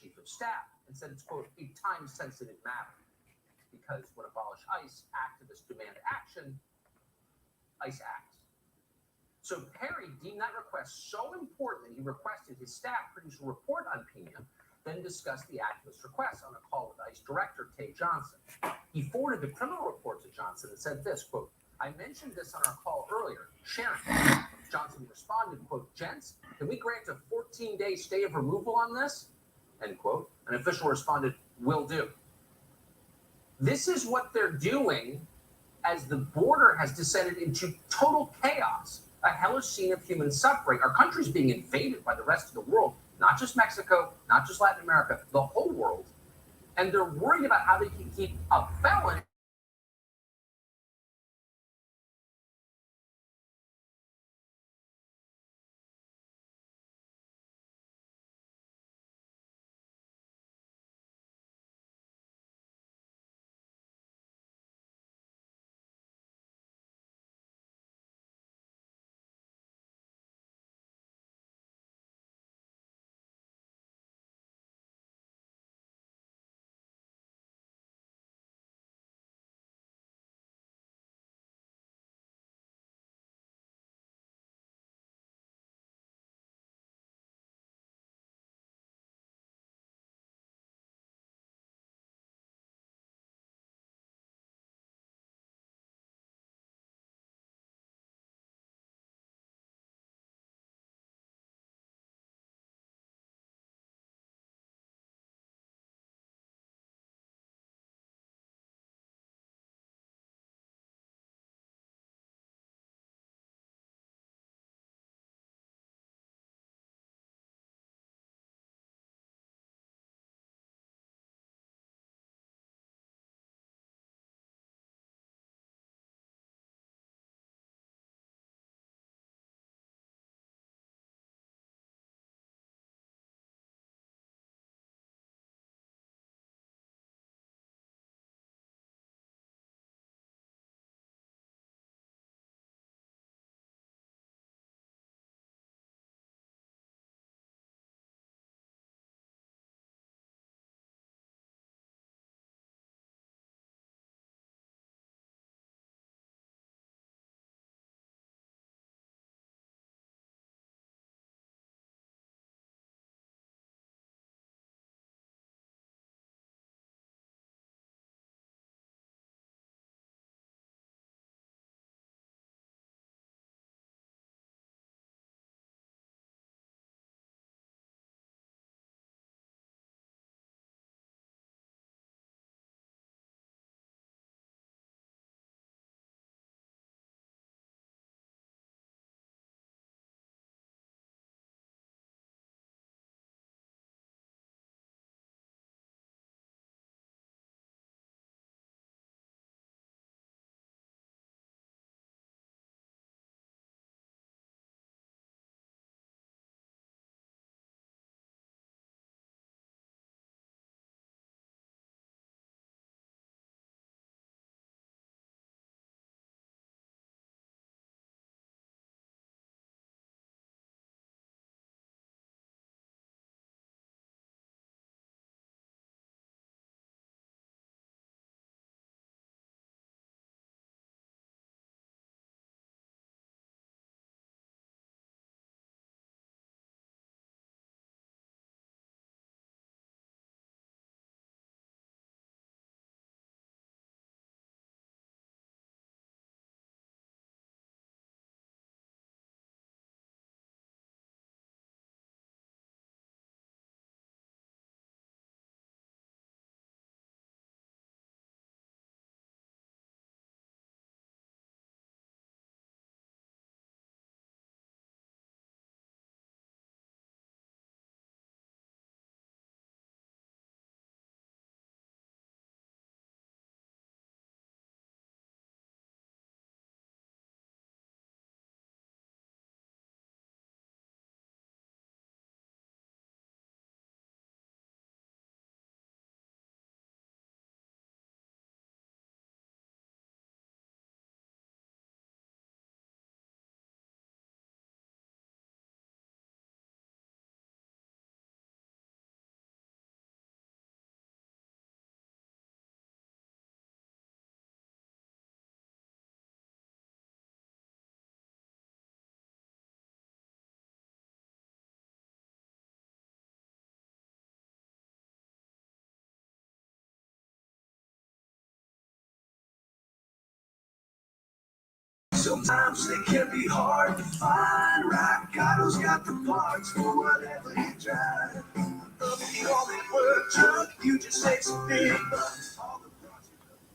chief of staff and said it's, quote, a time-sensitive matter because when Abolish ICE activists demand action, ICE acts. So Perry deemed that request so important that he requested his staff produce a report on Pena, then discussed the activist request on a call with ICE Director Tay Johnson. He forwarded the criminal report to Johnson and said this, quote, I mentioned this on our call earlier, Sharon. Johnson responded, quote, gents, can we grant a 14-day stay of removal on this? End quote. An official responded, will do. This is what they're doing as the border has descended into total chaos, a hellish scene of human suffering. Our country's being invaded by the rest of the world, not just Mexico, not just Latin America, the whole world. And they're worried about how they can keep a felon Sometimes it can be hard to find. Rockado's got the parts for whatever you drive. If you only work truck, you just save some big bucks. All the parts you love.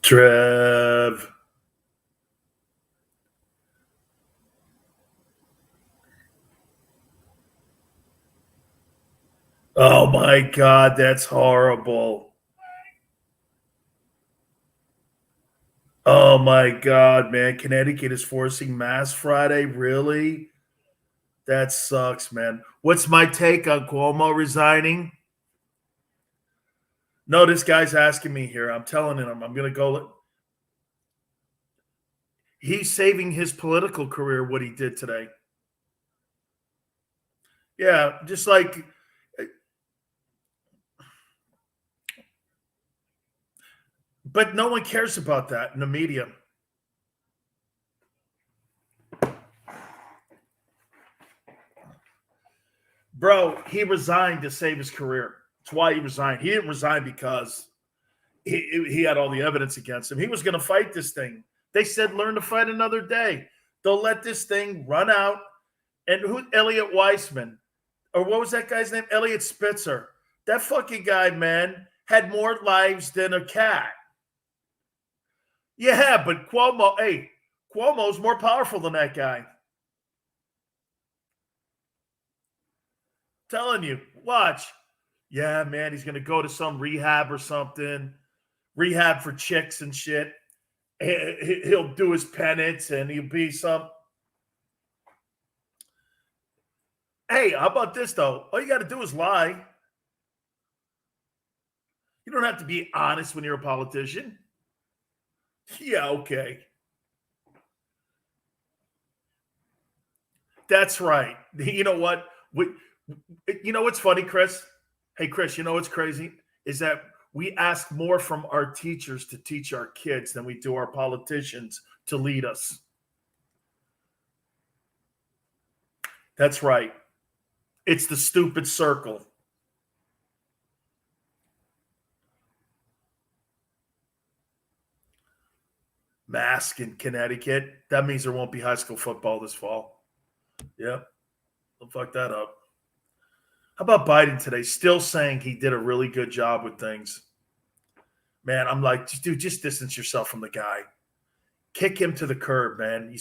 Trev. Oh my God, that's horrible. Oh my God, man. Connecticut is forcing Mass Friday. Really? That sucks, man. What's my take on Cuomo resigning? No, this guy's asking me here. I'm telling him I'm going to go. He's saving his political career, what he did today. Yeah, just like, but no one cares about that in the media. Bro, he resigned to save his career. That's why he resigned. He didn't resign because he had all the evidence against him. He was going to fight this thing. They said, learn to fight another day. They'll let this thing run out. And who? Elliot Weissman. Or what was that guy's name? Elliot Spitzer. That fucking guy, man, had more lives than a cat. Yeah, but Cuomo's more powerful than that guy. Telling you, watch. Yeah, man, he's going to go to some rehab or something. Rehab for chicks and shit. He'll do his penance and he'll be some. Hey, how about this, though? All you got to do is lie. You don't have to be honest when you're a politician. Yeah, okay. That's right. You know what? You know what's funny, Chris? Hey, Chris, you know what's crazy? Is that we ask more from our teachers to teach our kids than we do our politicians to lead us. That's right. It's the stupid circle. Mask in Connecticut. That means there won't be high school football this fall. Yep. Don't fuck that up. How about Biden today? Still saying he did a really good job with things. Man, I'm like, dude, just distance yourself from the guy. Kick him to the curb, man.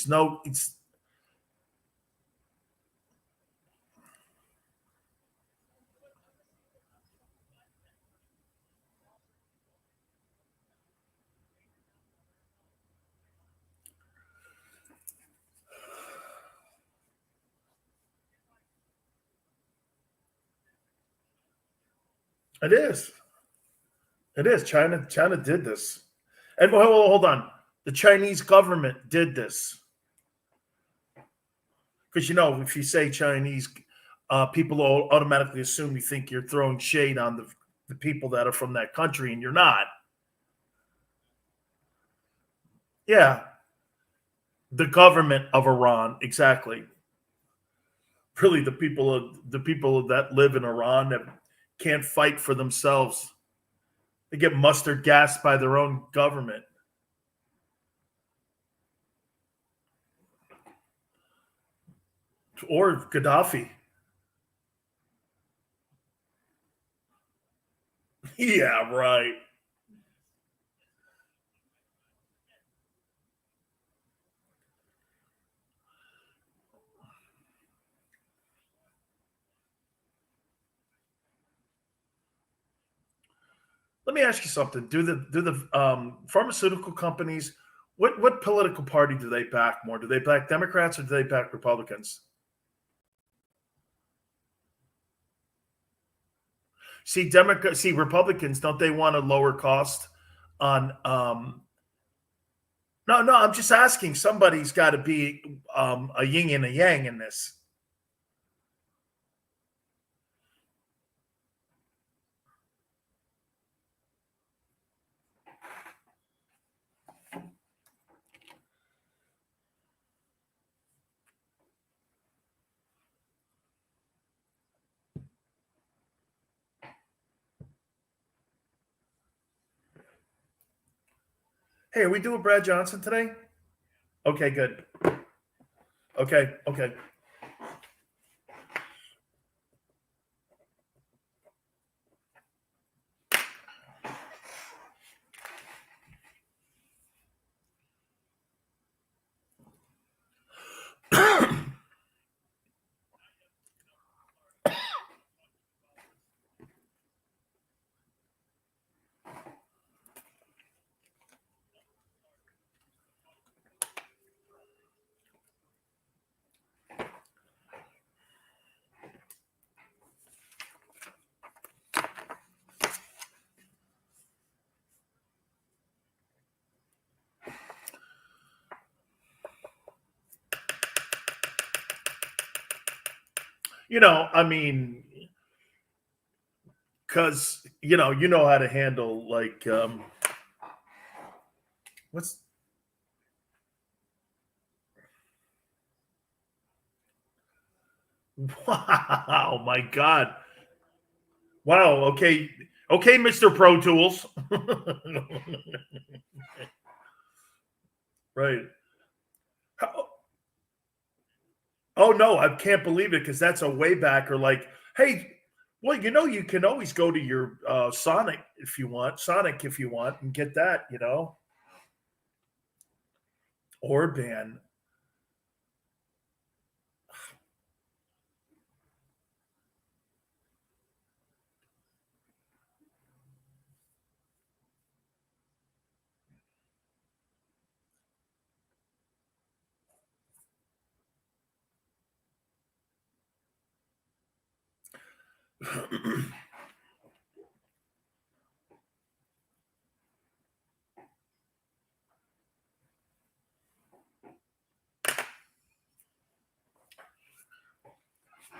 It is. It is. China did this. And hold on. The Chinese government did this. Because, if you say Chinese, people will automatically assume you think you're throwing shade on the people that are from that country, and you're not. Yeah. The government of Iran, exactly. Really, the people that live in Iran that can't fight for themselves. They get mustard gassed by their own government. Or Gaddafi. Yeah, right. Let me ask you something. Do the pharmaceutical companies, what political party do they back more? Do they back Democrats or do they back Republicans? See Republicans, don't they want to lower cost on no, I'm just asking. Somebody's got to be a yin and a yang in this. Hey, are we doing Brad Johnson today? Okay, good. Okay. I mean, because you know how to handle like what's wow, my God. Wow, okay. Okay, Mr. Pro Tools. Right. Oh no, I can't believe it because that's a way backer. Like, hey, well, you can always go to your Sonic if you want, and get that, or ban.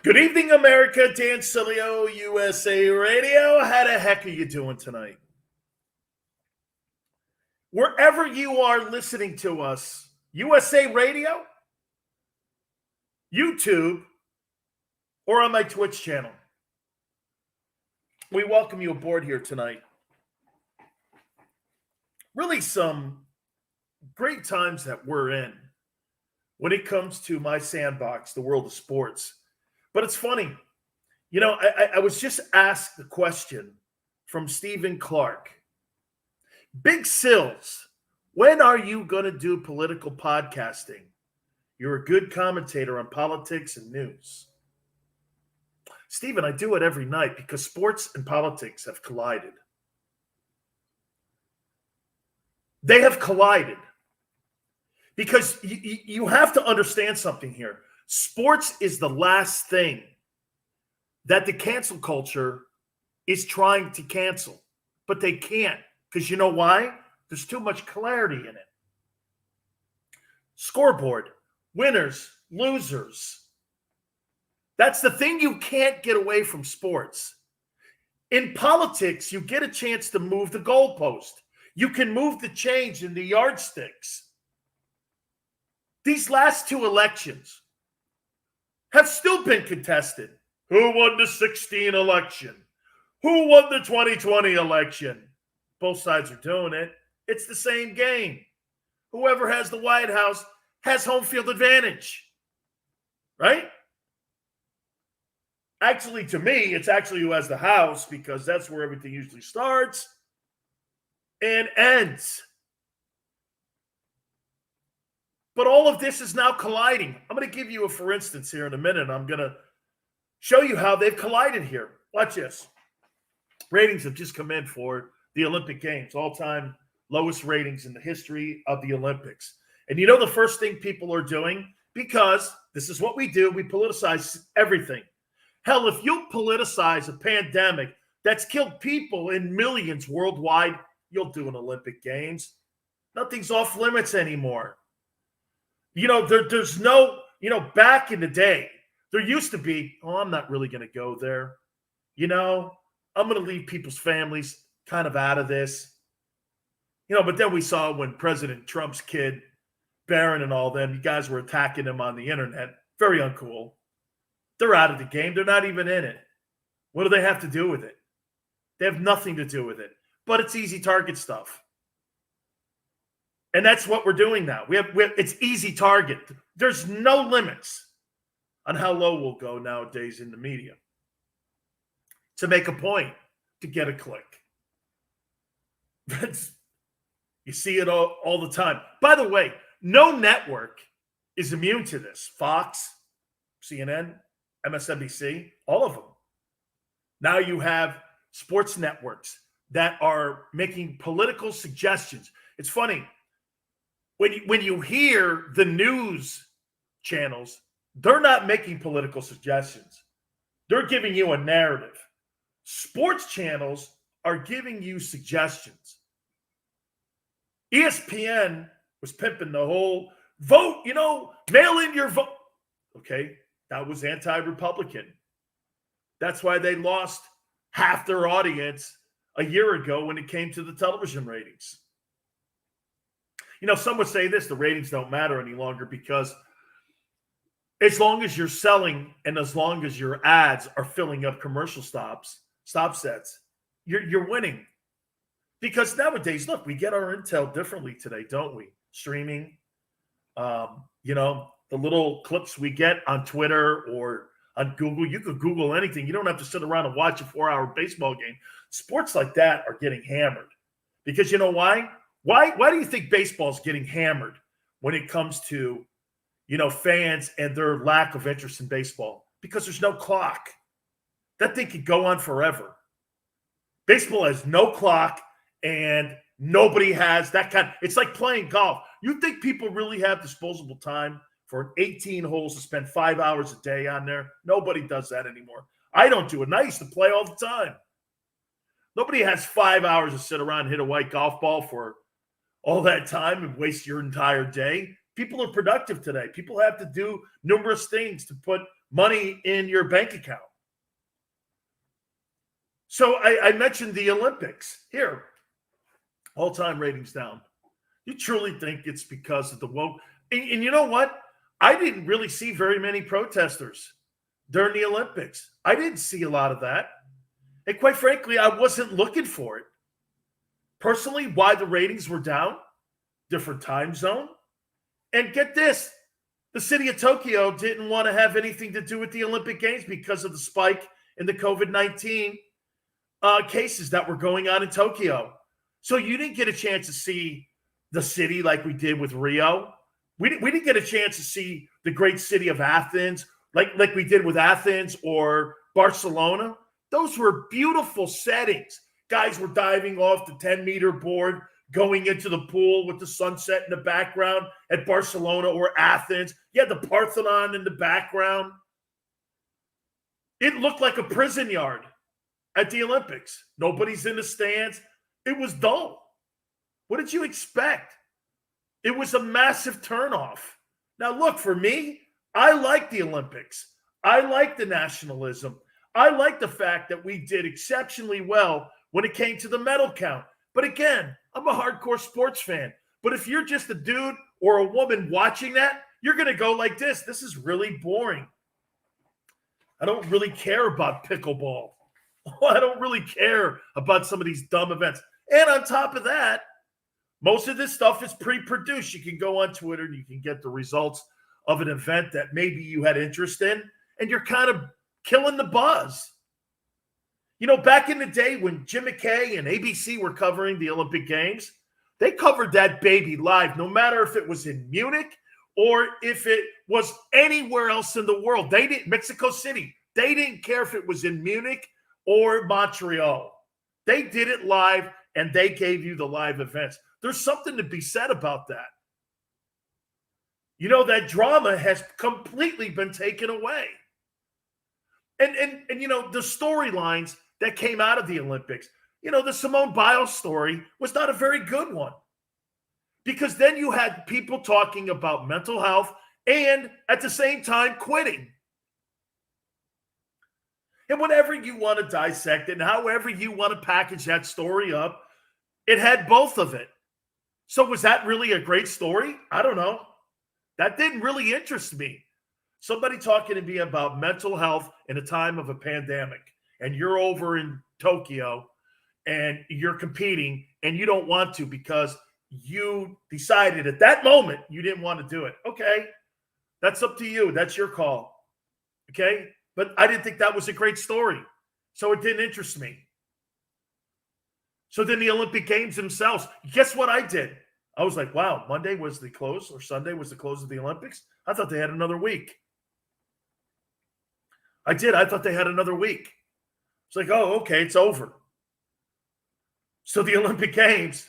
Good evening, America. Dan Sileo, USA Radio. How the heck are you doing tonight? Wherever you are listening to us, USA Radio, YouTube, or on my Twitch channel, we welcome you aboard here tonight. Really some great times that we're in when it comes to my sandbox, the world of sports. But it's funny, I was just asked the question from Stephen Clark. Big Sills, when are you going to do political podcasting? You're a good commentator on politics and news. Stephen, I do it every night because sports and politics have collided. They have collided. Because you have to understand something here. Sports is the last thing that the cancel culture is trying to cancel. But they can't. Because you know why? There's too much clarity in it. Scoreboard, winners, losers. That's the thing you can't get away from sports. In politics, you get a chance to move the goalpost. You can move the change in the yardsticks. These last two elections have still been contested. Who won the 2016 election? Who won the 2020 election? Both sides are doing it. It's the same game. Whoever has the White House has home field advantage. Right? Actually, to me, it's actually who has the House because that's where everything usually starts and ends. But all of this is now colliding. I'm going to give you a for instance here in a minute. I'm going to show you how they've collided here. Watch this. Ratings have just come in for the Olympic Games, all-time lowest ratings in the history of the Olympics. And you know the first thing people are doing? Because this is what we do. We politicize everything. Hell, if you politicize a pandemic that's killed people in millions worldwide, you'll do an Olympic Games. Nothing's off limits anymore. There's no, back in the day, there used to be, I'm not really going to go there. I'm going to leave people's families kind of out of this. But then we saw when President Trump's kid, Barron and all them, you guys were attacking him on the internet. Very uncool. They're out of the game. They're not even in it. What do they have to do with it? They have nothing to do with it. But it's easy target stuff. And that's what we're doing now. It's easy target. There's no limits on how low we'll go nowadays in the media to make a point, to get a click. You see it all the time. By the way, no network is immune to this. Fox, CNN, MSNBC, all of them. Now you have sports networks that are making political suggestions. It's funny. When you hear the news channels, they're not making political suggestions. They're giving you a narrative. Sports channels are giving you suggestions. ESPN was pimping the whole vote, mail in your vote. Okay, that was anti-Republican. That's why they lost half their audience a year ago when it came to the television ratings. Some would say this, the ratings don't matter any longer because as long as you're selling and as long as your ads are filling up commercial stop sets, you're winning. Because nowadays, look, we get our intel differently today, don't we? Streaming, the little clips we get on Twitter or on Google. You could Google anything. You don't have to sit around and watch a 4-hour baseball game. Sports like that are getting hammered. Because you know why? Why do you think baseball's getting hammered when it comes to, fans and their lack of interest in baseball? Because there's no clock. That thing could go on forever. Baseball has no clock and nobody has that kind. It's like playing golf. You think people really have disposable time for 18 holes to spend 5 hours a day on there? Nobody does that anymore. I don't do it. And I used to play all the time. Nobody has 5 hours to sit around and hit a white golf ball for all that time and waste your entire day. People are productive today. People have to do numerous things to put money in your bank account. So I mentioned the Olympics. Here, all-time ratings down. You truly think it's because of the woke? And you know what? I didn't really see very many protesters during the Olympics. I didn't see a lot of that. And quite frankly, I wasn't looking for it. Personally, why the ratings were down, different time zone. And get this, the city of Tokyo didn't want to have anything to do with the Olympic Games because of the spike in the COVID-19 cases that were going on in Tokyo. So you didn't get a chance to see the city like we did with Rio. We didn't get a chance to see the great city of Athens like we did with Athens or Barcelona. Those were beautiful settings. Guys were diving off the 10-meter board, going into the pool with the sunset in the background at Barcelona or Athens. You had the Parthenon in the background. It looked like a prison yard at the Olympics. Nobody's in the stands. It was dull. What did you expect? It was a massive turnoff. Now, look, for me, I like the Olympics. I like the nationalism. I like the fact that we did exceptionally well when it came to the medal count. But again, I'm a hardcore sports fan. But if you're just a dude or a woman watching that, you're going to go like this. This is really boring. I don't really care about pickleball. I don't really care about some of these dumb events. And on top of that, most of this stuff is pre-produced. You can go on Twitter and you can get the results of an event that maybe you had interest in, and you're kind of killing the buzz. Back in the day when Jim McKay and ABC were covering the Olympic Games, they covered that baby live, no matter if it was in Munich or if it was anywhere else in the world. Mexico City, they didn't care if it was in Munich or Montreal. They did it live, and they gave you the live events. There's something to be said about that. That drama has completely been taken away. And the storylines that came out of the Olympics, the Simone Biles story was not a very good one. Because then you had people talking about mental health and at the same time quitting. And whatever you want to dissect it and however you want to package that story up, it had both of it. So was that really a great story? I don't know. That didn't really interest me. Somebody talking to me about mental health in a time of a pandemic, and you're over in Tokyo and you're competing and you don't want to because you decided at that moment you didn't want to do it. Okay, that's up to you. That's your call. Okay, but I didn't think that was a great story, so it didn't interest me. So then the Olympic Games themselves, guess what I did? I was like, wow, Monday was the close or Sunday was the close of the Olympics? I thought they had another week. I did. I thought they had another week. It's like, oh, okay, it's over. So the Olympic Games,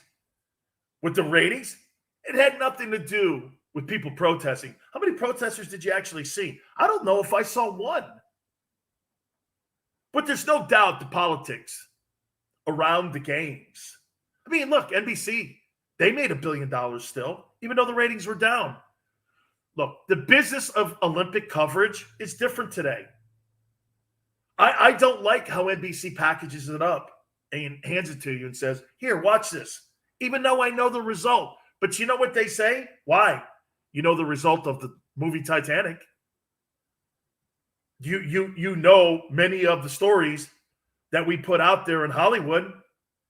with the ratings, it had nothing to do with people protesting. How many protesters did you actually see? I don't know if I saw one. But there's no doubt the politics around the games. I mean, look, NBC, they made $1 billion still, even though the ratings were down. Look, the business of Olympic coverage is different today. I don't like how NBC packages it up and hands it to you and says, here, watch this. Even though I know the result. But you know what they say? Why? You know the result of the movie Titanic. You know many of the stories that we put out there in Hollywood.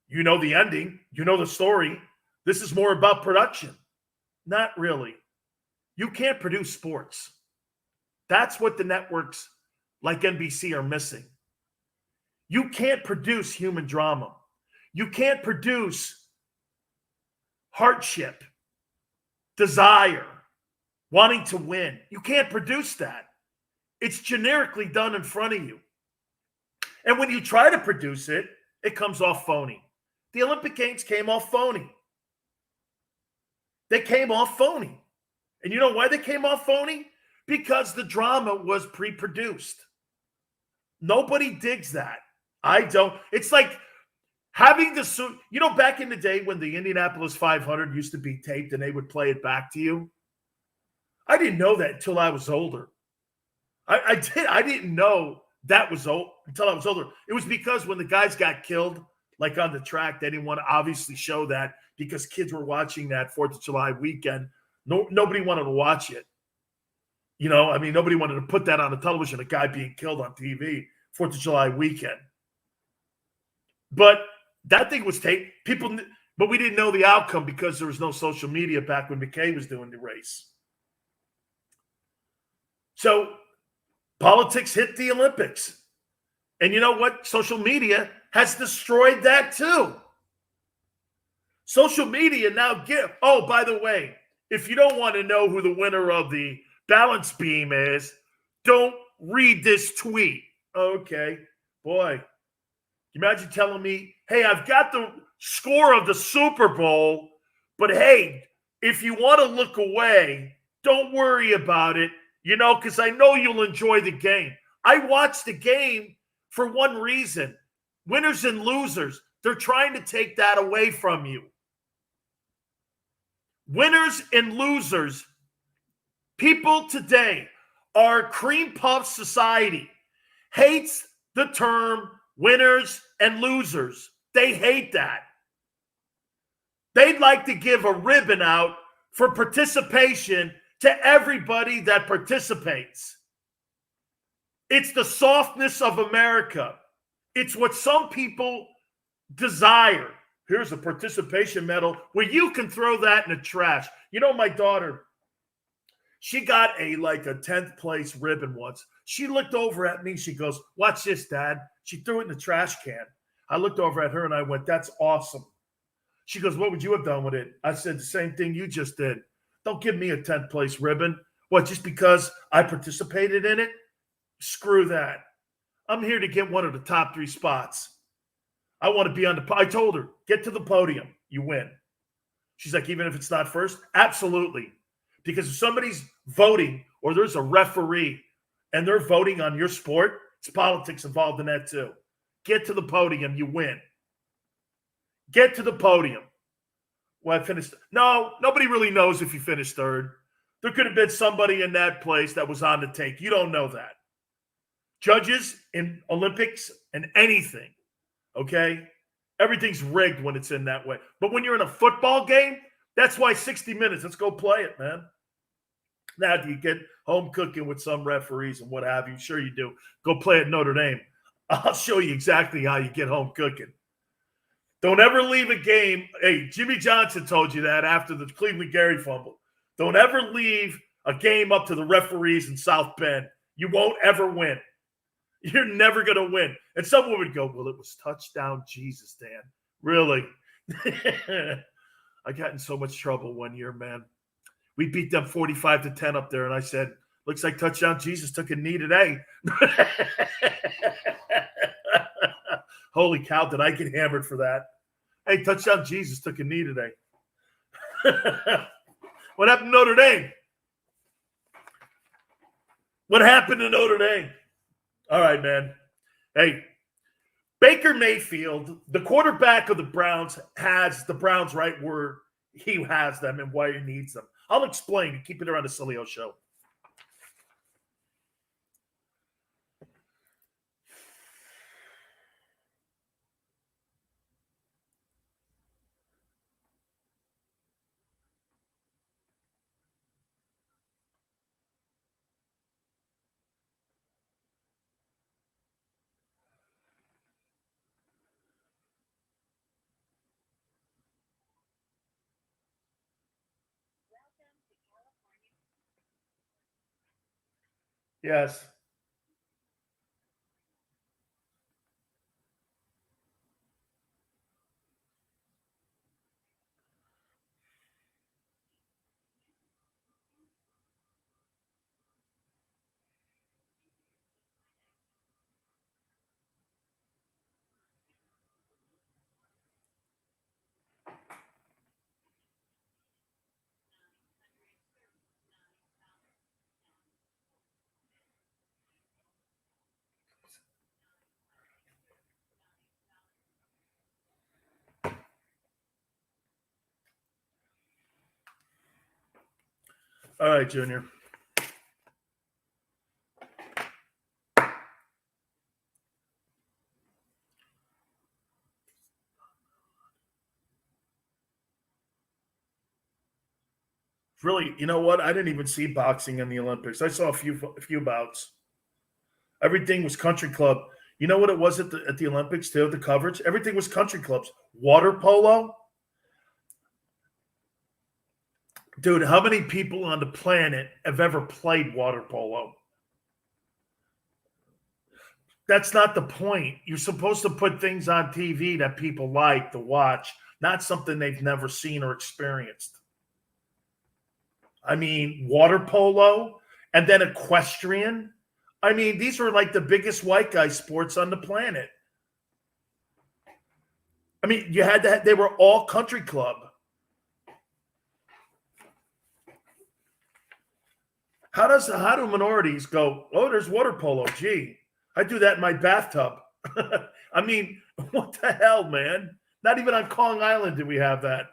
You know the ending. You know the story. This is more about production. Not really. You can't produce sports. That's what the networks like NBC are missing. You can't produce human drama. You can't produce hardship, desire, wanting to win. You can't produce that. It's generically done in front of you. And when you try to produce it, it comes off phony. The Olympic Games came off phony. They came off phony. And you know why they came off phony? Because the drama was pre-produced. Nobody digs that. I don't. It's like having the suit. You know, back in the day when the Indianapolis 500 used to be taped and they would play it back to you. I didn't know that until I was older. I didn't know that was old until I was older. It was because when the guys got killed, like on the track, they didn't want to obviously show that because kids were watching that 4th of July weekend. Nobody wanted to watch it. You know, I mean, nobody wanted to put that on the television, a guy being killed on TV, 4th of July weekend. But that thing was taped. But we didn't know the outcome because there was no social media back when McKay was doing the race. So politics hit the Olympics. And you know what? Social media has destroyed that too. Social media now by the way, if you don't want to know who the winner of the balance beam is, don't read this tweet. Okay. Boy, imagine telling me, hey, I've got the score of the Super Bowl, but hey, if you want to look away, don't worry about it, you know, because I know you'll enjoy the game. I watched the game for one reason. Winners and losers, they're trying to take that away from you. Winners and losers. People today, our cream puff society hates the term winners and losers. They hate that. They'd like to give a ribbon out for participation to everybody that participates. It's the softness of America. It's what some people desire. Here's a participation medal where you can throw that in the trash. You know, my daughter, she got a 10th place ribbon once. She looked over at me. She goes, watch this, Dad. She threw it in the trash can. I looked over at her and I went, that's awesome. She goes, what would you have done with it? I said, the same thing you just did. Don't give me a 10th place ribbon. What, just because I participated in it? Screw that. I'm here to get one of the top 3 spots. I want to be on I told her, get to the podium. You win. She's like, even if it's not first? Absolutely. Because if somebody's voting or there's a referee and they're voting on your sport, it's politics involved in that too. Get to the podium. You win. Get to the podium. Well, I finished. No, nobody really knows if you finished third. There could have been somebody in that place that was on the take. You don't know that. Judges in Olympics and anything, okay? Everything's rigged when it's in that way. But when you're in a football game, that's why 60 minutes. Let's go play it, man. Now, do you get home cooking with some referees and what have you? Sure you do. Go play at Notre Dame. I'll show you exactly how you get home cooking. Don't ever leave a game. Hey, Jimmy Johnson told you that after the Cleveland Gary fumble. Don't ever leave a game up to the referees in South Bend. You won't ever win. You're never going to win. And someone would go, well, it was touchdown Jesus, Dan. Really? I got in so much trouble one year, man. We beat them 45-10 up there, and I said, looks like touchdown Jesus took a knee today. Holy cow, did I get hammered for that? Hey, touchdown Jesus took a knee today. What happened to Notre Dame? What happened to Notre Dame? All right, man. Hey, Baker Mayfield, the quarterback of the Browns, has the Browns right where he has them and why he needs them. I'll explain. Keep it around the Sileo show. Yes. All right, Junior. Really, you know what? I didn't even see boxing in the Olympics. I saw a few bouts. Everything was country club. You know what it was at the Olympics too? The coverage. Everything was country clubs. Water polo, dude. How many people on the planet have ever played water polo? That's not the point. You're supposed to put things on TV that people like to watch, not something they've never seen or experienced. I mean, water polo and then equestrian. I mean, these were like the biggest white guy sports on the planet. I mean, you had to, they were all country club. How do minorities go, oh, there's water polo. Gee, I do that in my bathtub. I mean, what the hell, man? Not even on Kong Island do we have that.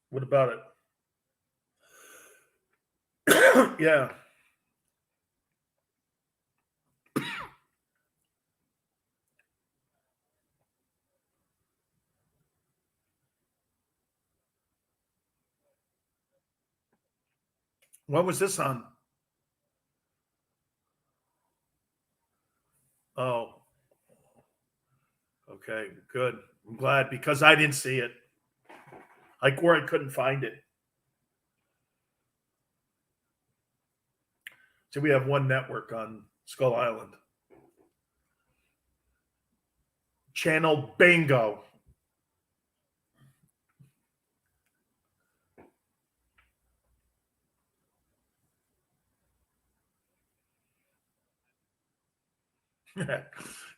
What about it? Yeah. What was this on? Oh, okay, good. I'm glad because I didn't see it. Like where I couldn't find it. So we have one network on Skull Island. Channel Bingo.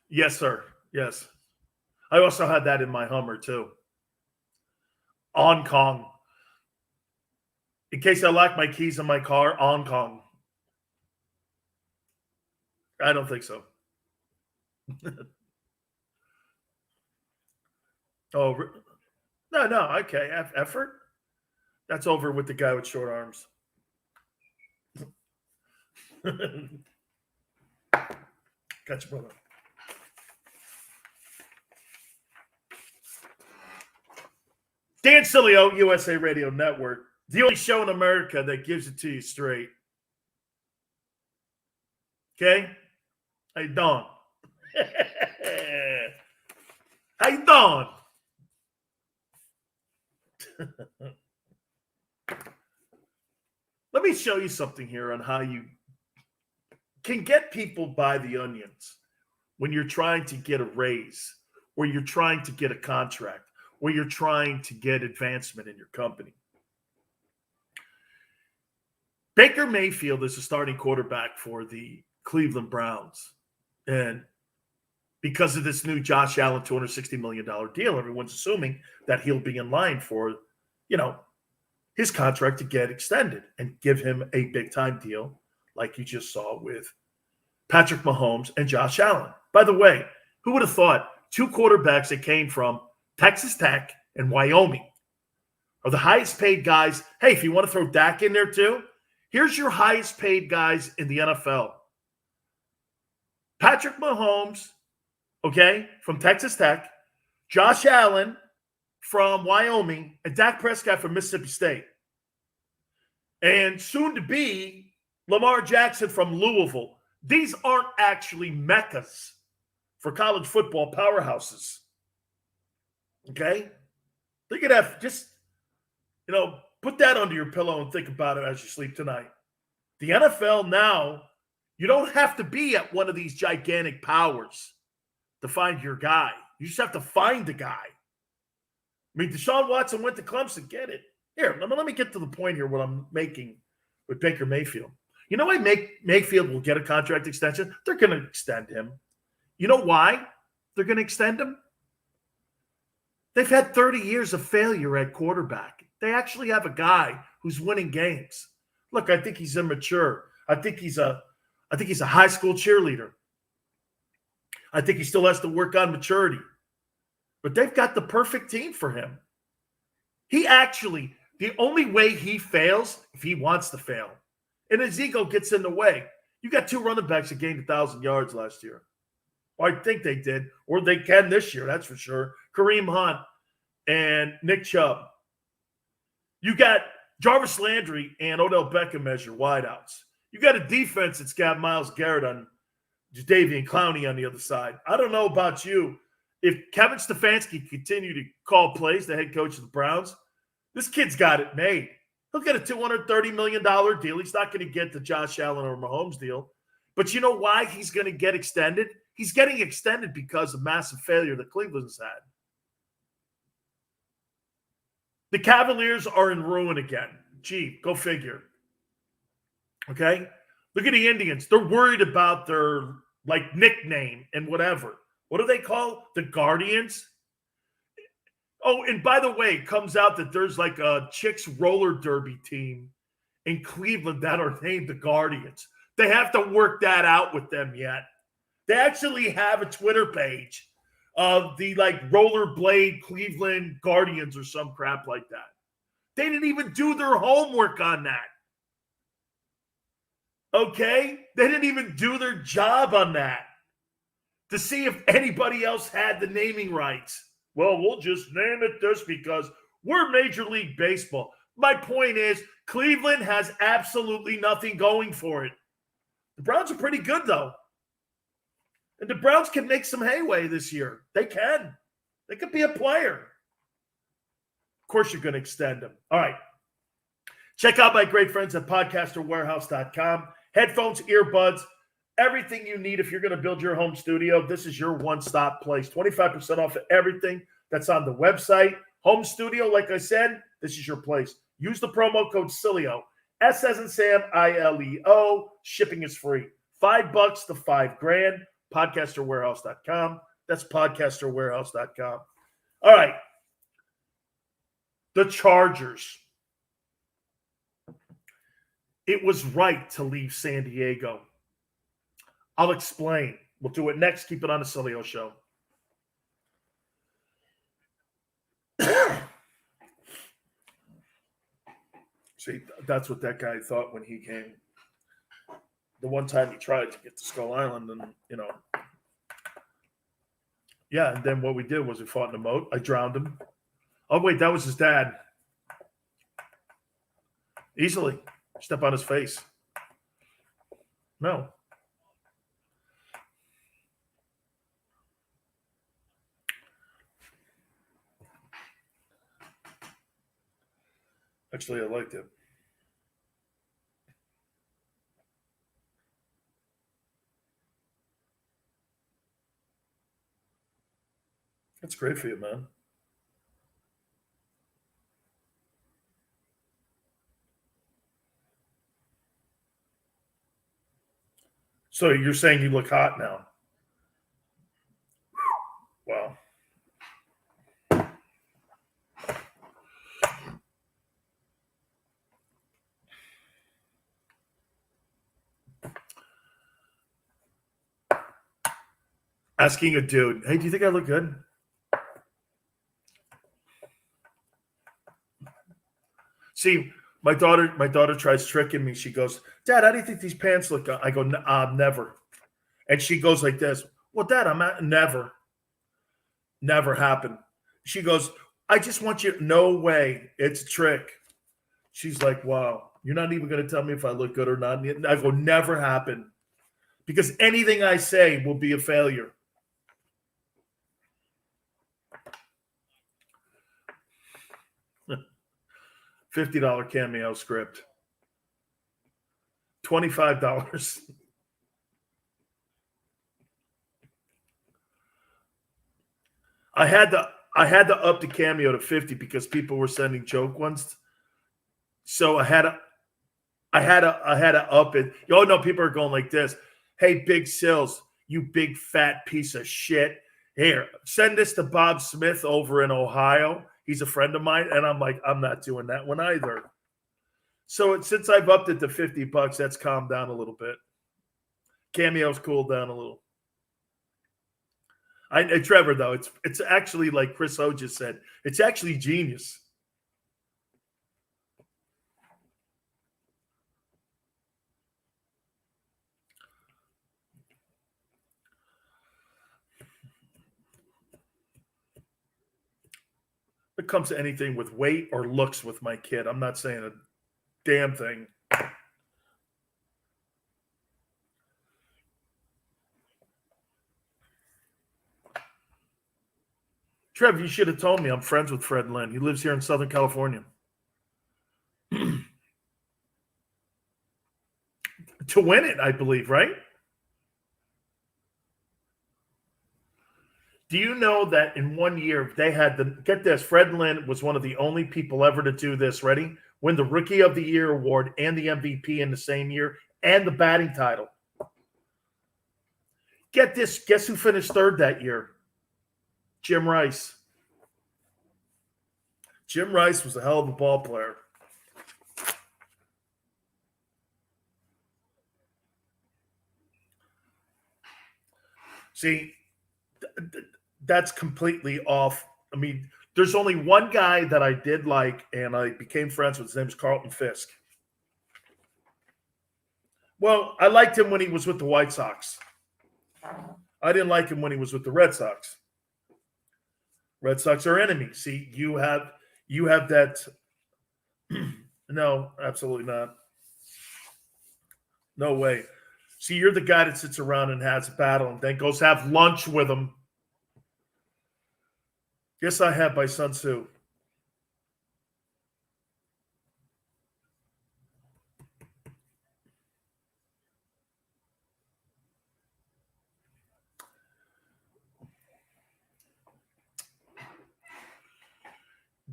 Yes, sir. Yes. I also had that in my Hummer too. On Kong. In case I lock my keys in my car, on Kong. I don't think so. Oh, no. Okay. Effort? That's over with the guy with short arms. Gotcha, brother. Dan Sileo, USA Radio Network. The only show in America that gives it to you straight. Okay? How you doing? How you doing? Let me show you something here on how you can get people by the onions when you're trying to get a raise, or you're trying to get a contract, or you're trying to get advancement in your company. Baker Mayfield is a starting quarterback for the Cleveland Browns. And because of this new Josh Allen $260 million deal, everyone's assuming that he'll be in line for, his contract to get extended and give him a big-time deal like you just saw with Patrick Mahomes and Josh Allen. By the way, who would have thought two quarterbacks that came from Texas Tech and Wyoming are the highest paid guys? Hey, if you want to throw Dak in there too, here's your highest paid guys in the NFL. Patrick Mahomes, okay, from Texas Tech, Josh Allen from Wyoming and Dak Prescott from Mississippi State. And soon to be Lamar Jackson from Louisville. These aren't actually meccas for college football powerhouses. Okay? Think of that. Just, put that under your pillow and think about it as you sleep tonight. The NFL now, you don't have to be at one of these gigantic powers to find your guy. You just have to find the guy. I mean, Deshaun Watson went to Clemson. Get it. Here, let me get to the point here, what I'm making with Baker Mayfield. You know why Mayfield will get a contract extension? They're going to extend him. You know why they're going to extend him? They've had 30 years of failure at quarterback. They actually have a guy who's winning games. Look, I think he's immature. I think he's a high school cheerleader. I think he still has to work on maturity. But they've got the perfect team for him. The only way he fails, if he wants to fail, and his ego gets in the way. You got 2 running backs that gained 1,000 yards last year. Or I think they did, or they can this year, that's for sure. Kareem Hunt and Nick Chubb. You got Jarvis Landry and Odell Beckham as your wideouts. You got a defense that's got Myles Garrett on Jadeveon Clowney on the other side. I don't know about you. If Kevin Stefanski continue to call plays, the head coach of the Browns, this kid's got it made. He'll get a $230 million deal. He's not going to get the Josh Allen or Mahomes deal. But you know why he's going to get extended? He's getting extended because of massive failure that Cleveland's had. The Cavaliers are in ruin again. Gee, go figure. Okay? Look at the Indians. They're worried about their nickname and whatever. What do they call the Guardians? Oh, and by the way, it comes out that there's a chicks roller derby team in Cleveland that are named the Guardians. They have to work that out with them yet. They actually have a Twitter page of the rollerblade Cleveland Guardians or some crap like that. They didn't even do their homework on that. Okay? They didn't even do their job on that to see if anybody else had the naming rights. Well, we'll just name it this because we're Major League Baseball. My point is, Cleveland has absolutely nothing going for it. The Browns are pretty good, though. And the Browns can make some headway this year. They can. They could be a player. Of course, you're going to extend them. All right. Check out my great friends at podcasterwarehouse.com. Headphones, earbuds, everything you need if you're going to build your home studio. This is your one-stop place. 25% off of everything that's on the website. Home studio, like I said, this is your place. Use the promo code Sileo. S as in Sam, I-L-E-O. Shipping is free. $5 to $5,000. Podcasterwarehouse.com. That's podcasterwarehouse.com. All right. The Chargers. It was right to leave San Diego. I'll explain. We'll do it next. Keep it on the Sileo Show. See, that's what that guy thought when he came. The one time he tried to get to Skull Island and, Yeah, and then what we did was we fought in the moat. I drowned him. Oh, wait, that was his dad. Easily. Step on his face. No. Actually, I liked it. That's great for you, man. So you're saying you look hot now? Wow. Asking a dude, hey, do you think I look good? See, my daughter tries tricking me. She goes, Dad, how do you think these pants look? I go, never. And she goes like this. Well, Dad, never happened. She goes, I just want you. No way. It's a trick. She's like, wow, you're not even going to tell me if I look good or not. I go, never happen. Because anything I say will be a failure. $50 Cameo script. $25. I had to up the Cameo to 50 because people were sending joke ones. So I had to up it. Oh no, people are going like this. Hey, Big Sills, you big fat piece of shit. Here, send this to Bob Smith over in Ohio. He's a friend of mine. And I'm like, I'm not doing that one either. So since I've upped it to $50, that's calmed down a little bit. Cameo's cooled down a little. Trevor, though, it's actually like Chris O just said, it's actually genius. It comes to anything with weight or looks with my kid. I'm not saying a damn thing. Trev, you should have told me I'm friends with Fred Lynn. He lives here in Southern California. To win it, I believe, right? Do you know that in 1 year they had get this, Fred Lynn was one of the only people ever to do this, ready? Win the Rookie of the Year award and the MVP in the same year and the batting title. Get this, guess who finished third that year? Jim Rice. Jim Rice was a hell of a ball player. See, that's completely off. I mean, there's only one guy that I did like and I became friends with. His name's Carlton Fisk. Well, I liked him when he was with the White Sox. I didn't like him when he was with the Red Sox. Red Sox are enemies. See, you have that. No, absolutely not. No way. See, you're the guy that sits around and has a battle and then goes have lunch with him. Yes, I have by Sun Tzu.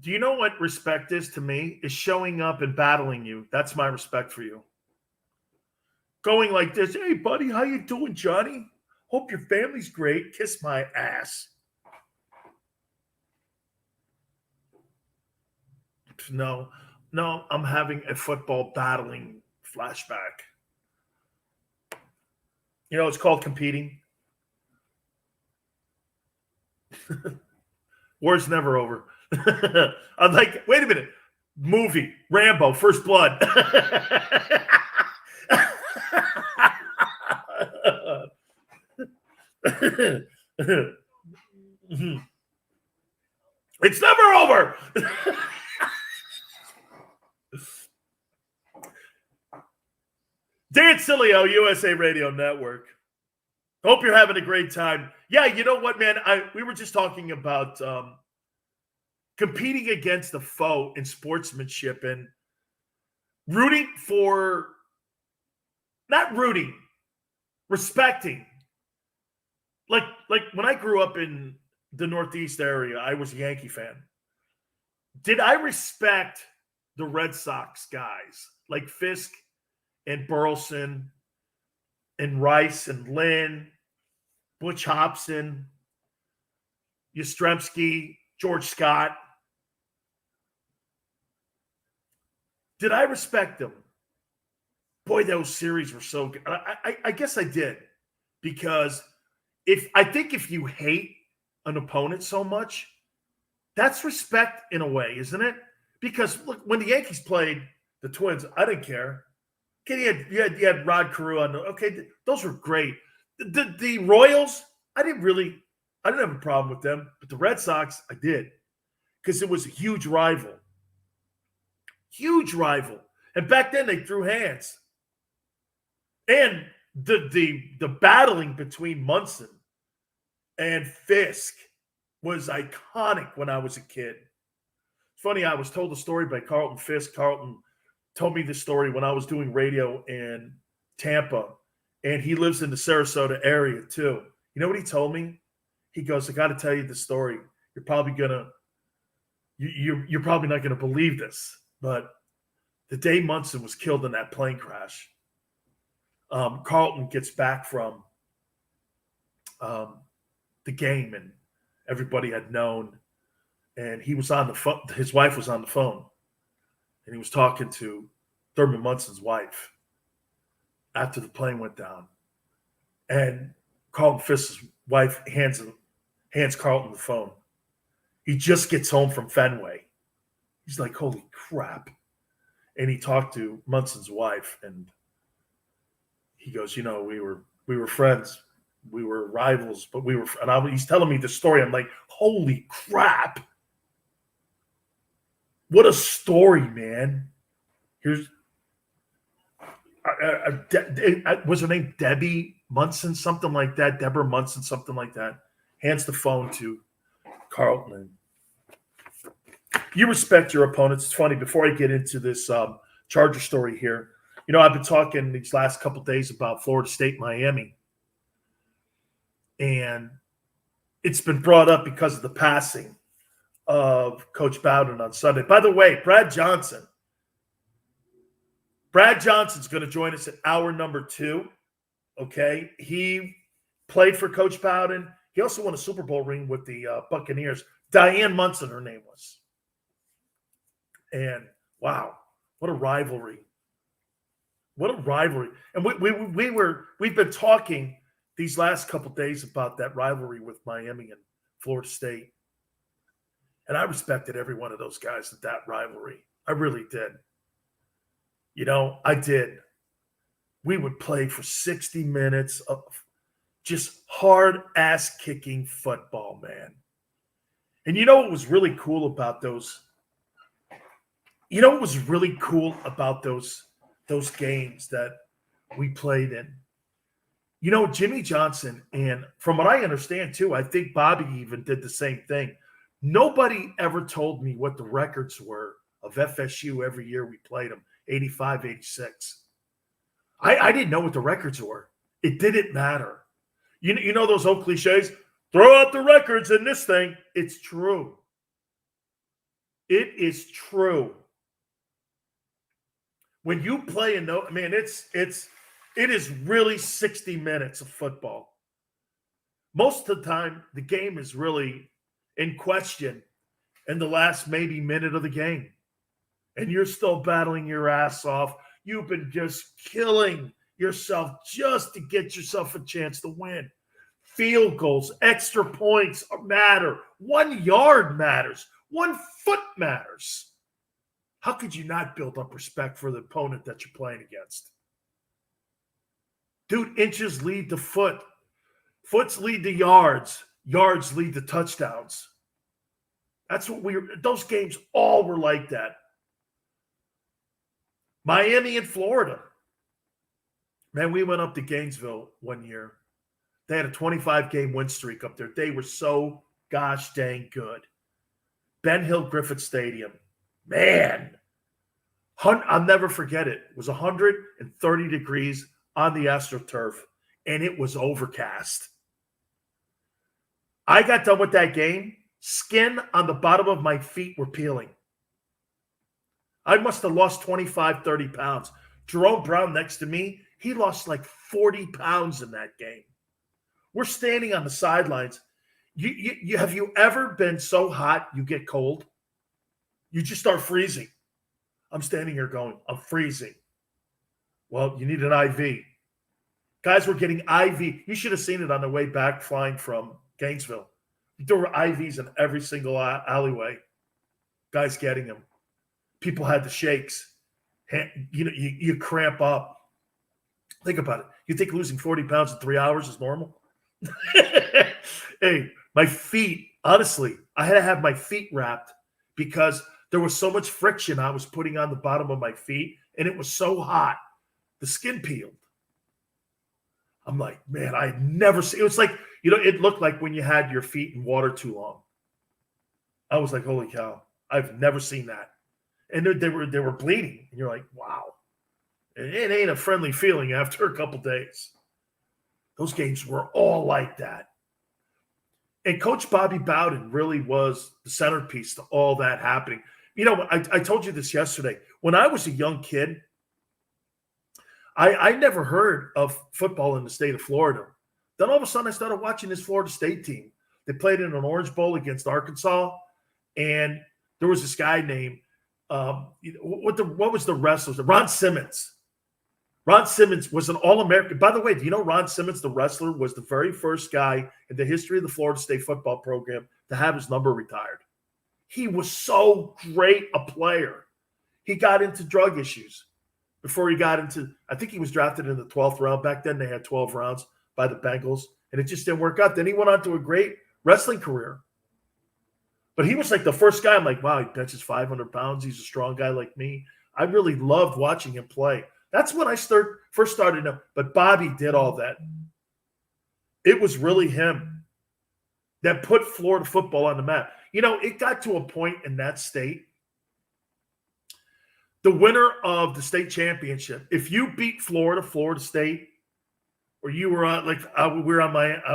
Do you know what respect is to me? Is showing up and battling you. That's my respect for you. Going like this, hey, buddy, how you doing, Johnny? Hope your family's great. Kiss my ass. No, I'm having a football battling flashback. You know, it's called competing. War's never over. I'm like, wait a minute. Movie, Rambo, First Blood. It's never over. Dan Sileo, USA Radio Network. Hope you're having a great time. Yeah, you know what, man? We were just talking about competing against the foe in sportsmanship and rooting for, not rooting, respecting. Like when I grew up in the Northeast area, I was a Yankee fan. Did I respect the Red Sox guys like Fisk and Burleson and Rice and Lynn, Butch Hobson, Yastrzemski, George Scott? Did I respect them? Boy, those series were so good. I guess I did, because if you hate an opponent so much, that's respect in a way, isn't it? Because look, when the Yankees played the Twins, I didn't care. Okay, you had Rod Carew on. Okay, those were great. The Royals, I didn't have a problem with them, but the Red Sox, I did. because it was a huge rival. Huge rival. And back then they threw hands. And the battling between Munson and Fisk was iconic when I was a kid. It's funny, I was told a story by Carlton Fisk. Carlton told me this story when I was doing radio in Tampa, and he lives in the Sarasota area too. You know what he told me? He goes, I got to tell you the story. You're probably not gonna believe this, but the day Munson was killed in that plane crash, Carlton gets back from the game, and everybody had known, and he was on the phone. His wife was on the phone, and he was talking to Thurman Munson's wife after the plane went down, and Carlton Fisk's wife hands Carlton the phone. He just gets home from Fenway. He's like, holy crap. And he talked to Munson's wife, and he goes, we were friends. We were rivals, but he's telling me the story. I'm like, holy crap. What a story, man. Here's, was her name Debbie Munson, something like that? Deborah Munson, something like that. Hands the phone to Carlton. You respect your opponents. It's funny, before I get into this Charger story here, I've been talking these last couple of days about Florida State, Miami. And it's been brought up because of the passing of Coach Bowden on Sunday. By the way, Brad Johnson's going to join us at hour number 2. Okay. He played for Coach Bowden. He also won a Super Bowl ring with the Buccaneers. Diane Munson, her name was. And wow, what a rivalry. What a rivalry. And we've been talking these last couple of days about that rivalry with Miami and Florida State. And I respected every one of those guys at that rivalry. I really did. I did. We would play for 60 minutes of just hard ass kicking football, man. And what was really cool about those? What was really cool about those games that we played in? Jimmy Johnson, and from what I understand too, I think Bobby even did the same thing. Nobody ever told me what the records were of FSU every year we played them, 85, 86. I didn't know what the records were. It didn't matter. You know those old cliches? Throw out the records in this thing. It's true. It is true. When you play it is really 60 minutes of football. Most of the time, the game is really in question in the last maybe minute of the game. And you're still battling your ass off. You've been just killing yourself just to get yourself a chance to win. Field goals, extra points matter. 1 yard matters. 1 foot matters. How could you not build up respect for the opponent that you're playing against? Dude, inches lead to foot. Foots lead to yards. Yards lead to touchdowns. That's what those games all were like that. Miami and Florida. Man, we went up to Gainesville one year. They had a 25-game win streak up there. They were so gosh dang good. Ben Hill Griffith Stadium. Man, I'll never forget it. It was 130 degrees on the AstroTurf, and it was overcast. I got done with that game. Skin on the bottom of my feet were peeling. I must have lost 25, 30 pounds. Jerome Brown next to me, he lost like 40 pounds in that game. We're standing on the sidelines. Have you ever been so hot you get cold? You just start freezing. I'm standing here going, I'm freezing. Well, you need an IV. Guys were getting IV. You should have seen it on the way back flying from Gainesville. There were IVs in every single alleyway. Guys getting them. People had the shakes. You cramp up. Think about it. You think losing 40 pounds in 3 hours is normal? Hey, my feet, honestly, I had to have my feet wrapped because there was so much friction I was putting on the bottom of my feet, and it was so hot. The skin peeled. I'm like, man, I had never seen. It was like, it looked like when you had your feet in water too long. I was like, holy cow, I've never seen that. And they were bleeding, and you're like, wow. It ain't a friendly feeling after a couple days. Those games were all like that. And Coach Bobby Bowden really was the centerpiece to all that happening. I told you this yesterday. When I was a young kid, I never heard of football in the state of Florida. Then all of a sudden, I started watching this Florida State team. They played in an Orange Bowl against Arkansas, and there was this guy named what was the wrestler? Ron Simmons. Ron Simmons was an All-American. By the way, do you know Ron Simmons, the wrestler, was the very first guy in the history of the Florida State football program to have his number retired? He was so great a player. He got into drug issues before he got into, I think he was drafted in the 12th round. Back then they had 12 rounds by the Bengals, and it just didn't work out. Then he went on to a great wrestling career. But he was like the first guy. I'm like, wow, he benches 500 pounds. He's a strong guy like me. I really loved watching him play. That's when I first started to, but Bobby did all that. It was really him that put Florida football on the map. It got to a point in that state. The winner of the state championship, if you beat Florida State, or you were on, I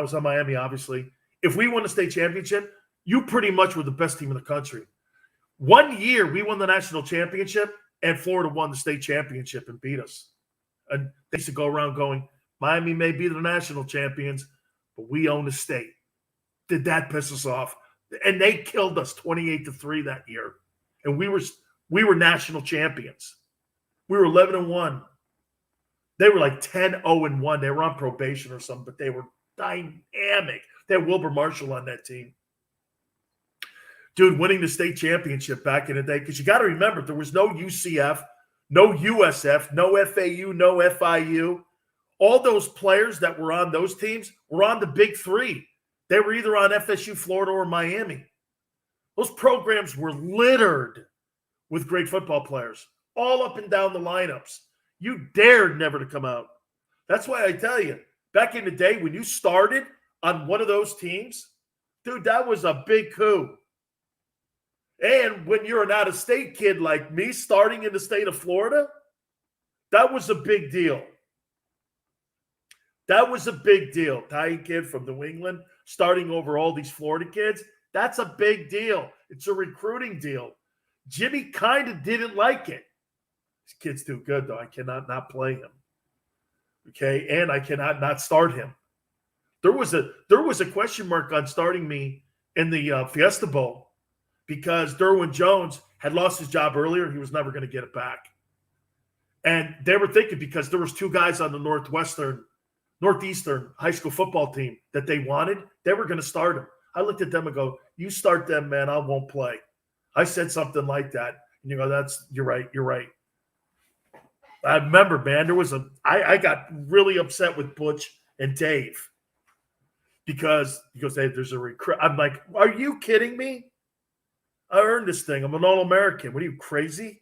was on Miami, obviously. If we won the state championship, you pretty much were the best team in the country. One year, we won the national championship, and Florida won the state championship and beat us. And they used to go around going, Miami may be the national champions, but we own the state. Did that piss us off? And they killed us 28-3 that year. And we were national champions. We were 11-1. They were like 10-0-1. They were on probation or something, but they were dynamic. They had Wilbur Marshall on that team. Dude, winning the state championship back in the day, because you got to remember, there was no UCF, no USF, no FAU, no FIU. All those players that were on those teams were on the big three. They were either on FSU, Florida, or Miami. Those programs were littered with great football players, all up and down the lineups. You dared never to come out. That's why I tell you, back in the day when you started on one of those teams, dude, that was a big coup. And when you're an out-of-state kid like me starting in the state of Florida, that was a big deal. That was a big deal. Italian kid from New England starting over all these Florida kids, that's a big deal. It's a recruiting deal. Jimmy kind of didn't like it. This kid's too good, though. I cannot not play him. Okay, and I cannot not start him. There was a question mark on starting me in the Fiesta Bowl, because Derwin Jones had lost his job earlier. He was never going to get it back. And they were thinking, because there was two guys on the Northeastern high school football team that they wanted, they were going to start him. I looked at them and go, you start them, man, I won't play. I said something like that. And you go, you're right. I remember, man, I got really upset with Butch and Dave because hey, there's a recruit. I'm like, are you kidding me? I earned this thing. I'm an All-American. What are you, crazy?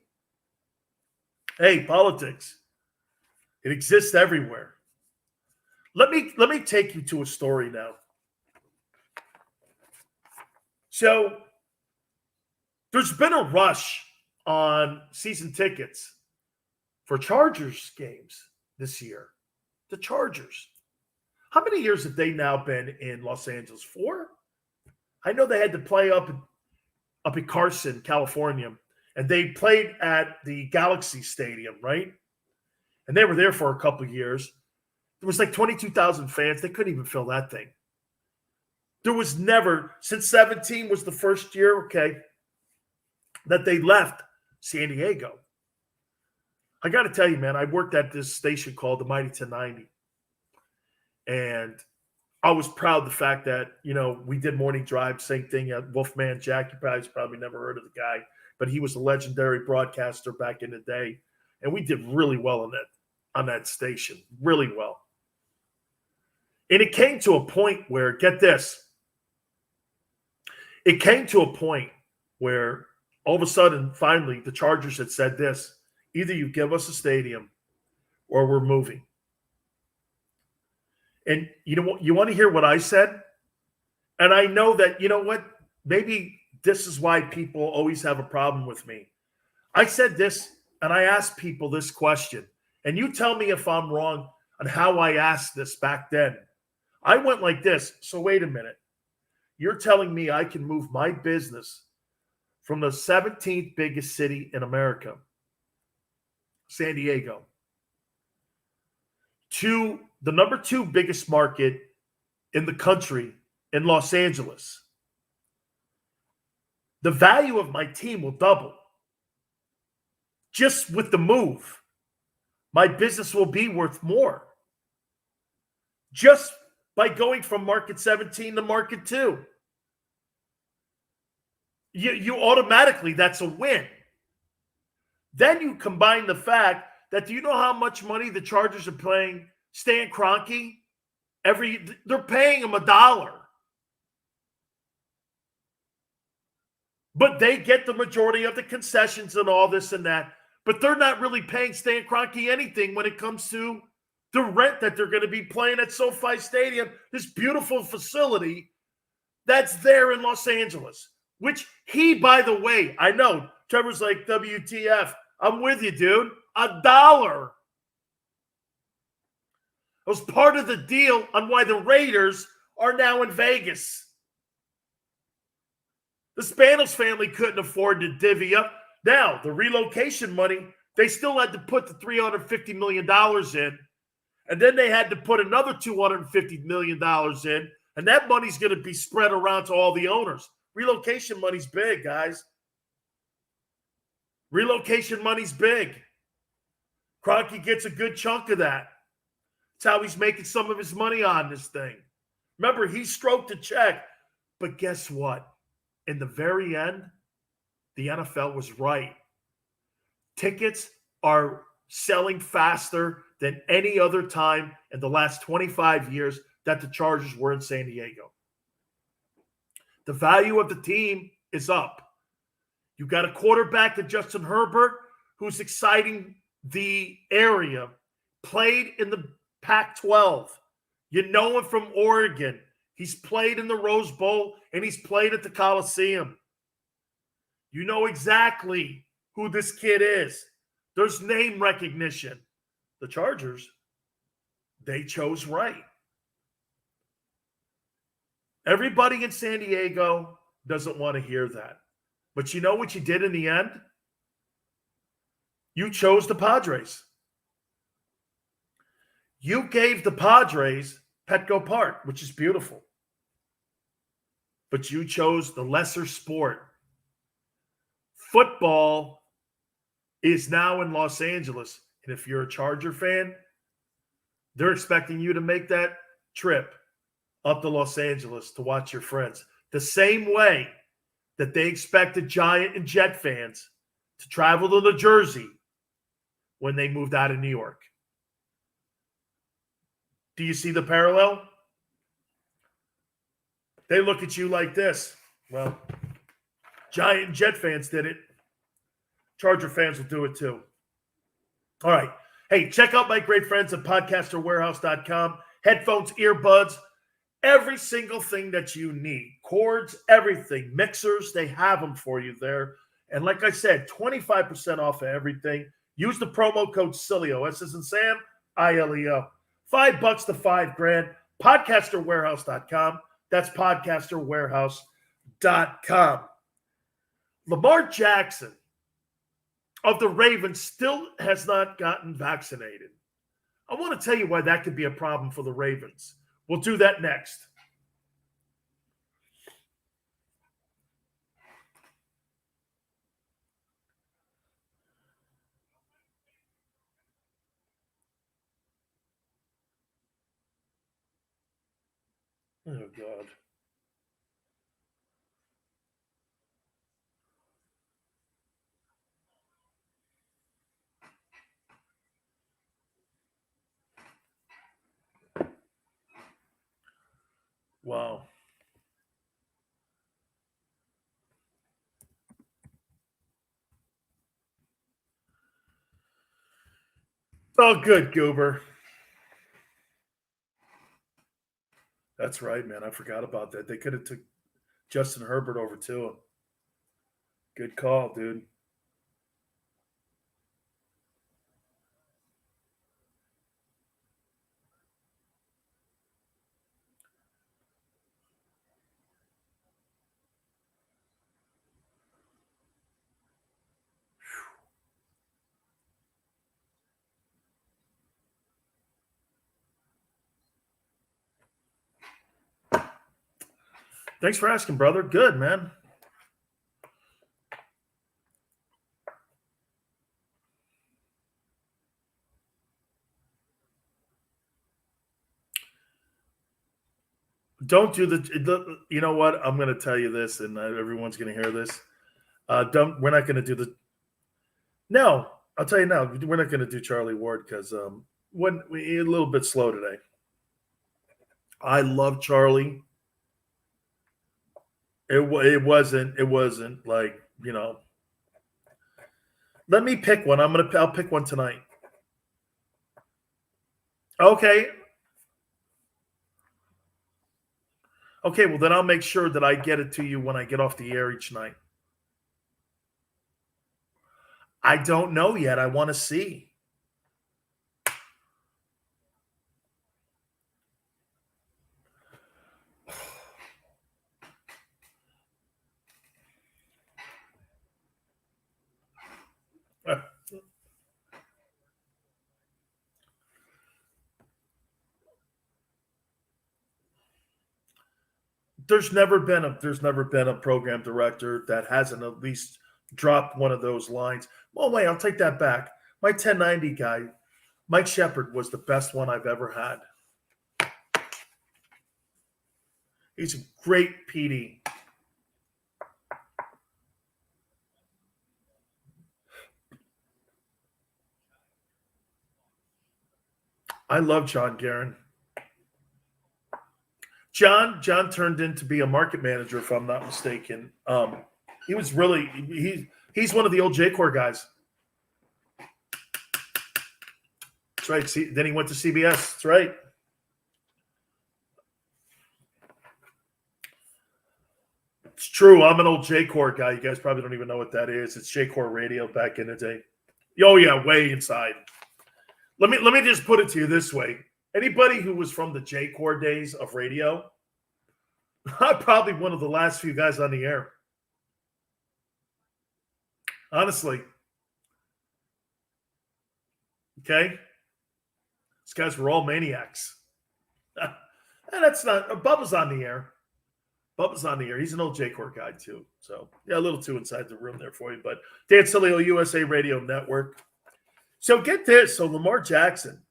Hey, politics. It exists everywhere. Let me take you to a story now. So there's been a rush on season tickets for Chargers games this year. The Chargers. How many years have they now been in Los Angeles? 4? I know they had to play up in Carson, California, and they played at the Galaxy Stadium, right? And they were there for a couple of years. There was like 22,000 fans. They couldn't even fill that thing. There was never, since 17 was the first year, okay, that they left San Diego. I got to tell you, man, I worked at this station called the Mighty 1090. And I was proud of the fact that, we did morning drive, same thing at Wolfman Jack. You probably never heard of the guy, but he was a legendary broadcaster back in the day. And we did really well on that station, really well. And it came to a point where, get this, it came to a point where All of a sudden, finally, the Chargers had said this: either you give us a stadium or we're moving. And you know what? You want to hear what I said? And I know that, you know what? Maybe this is why people always have a problem with me. I said this, and I asked people this question. And you tell me if I'm wrong on how I asked this back then. I went like this. So wait a minute. You're telling me I can move my business from the 17th biggest city in America, San Diego, to the number 2 biggest market in the country in Los Angeles. The value of my team will double. Just with the move, my business will be worth more. Just by going from market 17 to market 2. You automatically, that's a win. Then you combine the fact that, do you know how much money the Chargers are paying Stan Kroenke? They're paying him $1. But they get the majority of the concessions and all this and that. But they're not really paying Stan Kroenke anything when it comes to the rent that they're going to be playing at SoFi Stadium, this beautiful facility that's there in Los Angeles. Which he, by the way, I know, Trevor's like, WTF, I'm with you, dude. $1. It was part of the deal on why the Raiders are now in Vegas. The Spanos family couldn't afford to divvy up. Now, the relocation money, they still had to put the $350 million in. And then they had to put another $250 million in. And that money's going to be spread around to all the owners. Relocation money's big, guys. Relocation money's big. Kroenke gets a good chunk of that. That's how he's making some of his money on this thing. Remember, he stroked a check. But guess what? In the very end, the NFL was right. Tickets are selling faster than any other time in the last 25 years that the Chargers were in San Diego. The value of the team is up. You got a quarterback, that Justin Herbert, who's exciting the area, played in the Pac-12. You know him from Oregon. He's played in the Rose Bowl, and he's played at the Coliseum. You know exactly who this kid is. There's name recognition. The Chargers, they chose right. Everybody in San Diego doesn't want to hear that. But you know what you did in the end? You chose the Padres. You gave the Padres Petco Park, which is beautiful. But you chose the lesser sport. Football is now in Los Angeles. And if you're a Charger fan, they're expecting you to make that trip up to Los Angeles to watch your friends. The same way that they expected Giant and Jet fans to travel to New Jersey when they moved out of New York. Do you see the parallel? They look at you like this. Well, Giant and Jet fans did it. Charger fans will do it too. All right. Hey, check out my great friends at podcasterwarehouse.com. Headphones, earbuds, every single thing that you need. Cords, everything. Mixers, they have them for you there. And like I said, 25% off of everything. Use the promo code Sileo. S as in Sam, ILEO. $5 to $5,000. Podcasterwarehouse.com. That's podcasterwarehouse.com. Lamar Jackson of the Ravens still has not gotten vaccinated. I want to tell you why that could be a problem for the Ravens. We'll do that next. Oh, God. Wow. all good, Goober. That's right, man. I forgot about that. They could have took Justin Herbert over to him. Good call, dude. Thanks for asking, brother. Good, man. Don't do the. You know what? I'm going to tell you this, and everyone's going to hear this. Don't. We're not going to do the. No, I'll tell you now. We're not going to do Charlie Ward because when we a little bit slow today. I love Charlie. It wasn't like, you know. Let me pick one. I'll pick one tonight. Okay. Okay, well then I'll make sure that I get it to you when I get off the air each night. I don't know yet. I want to see. There's never been a program director that hasn't at least dropped one of those lines. Well, wait, I'll take that back. My 1090 guy, Mike Shepard, was the best one I've ever had. He's a great PD. I love John Guerin. John turned in to be a market manager, if I'm not mistaken. He was really he's one of the old J-Corps guys. That's right. See, then he went to CBS. That's right. It's true. I'm an old J-Corps guy. You guys probably don't even know what that is. It's J-Corps radio back in the day. Oh yeah, way inside. Let me just put it to you this way. Anybody who was from the J-Corps days of radio, I'm probably one of the last few guys on the air. Honestly. Okay? These guys were all maniacs. And that's not... Bubba's on the air. Bubba's on the air. He's an old J-Corps guy, too. So, yeah, a little too inside the room there for you. But Dan Sileo, USA Radio Network. So, get this. So, Lamar Jackson...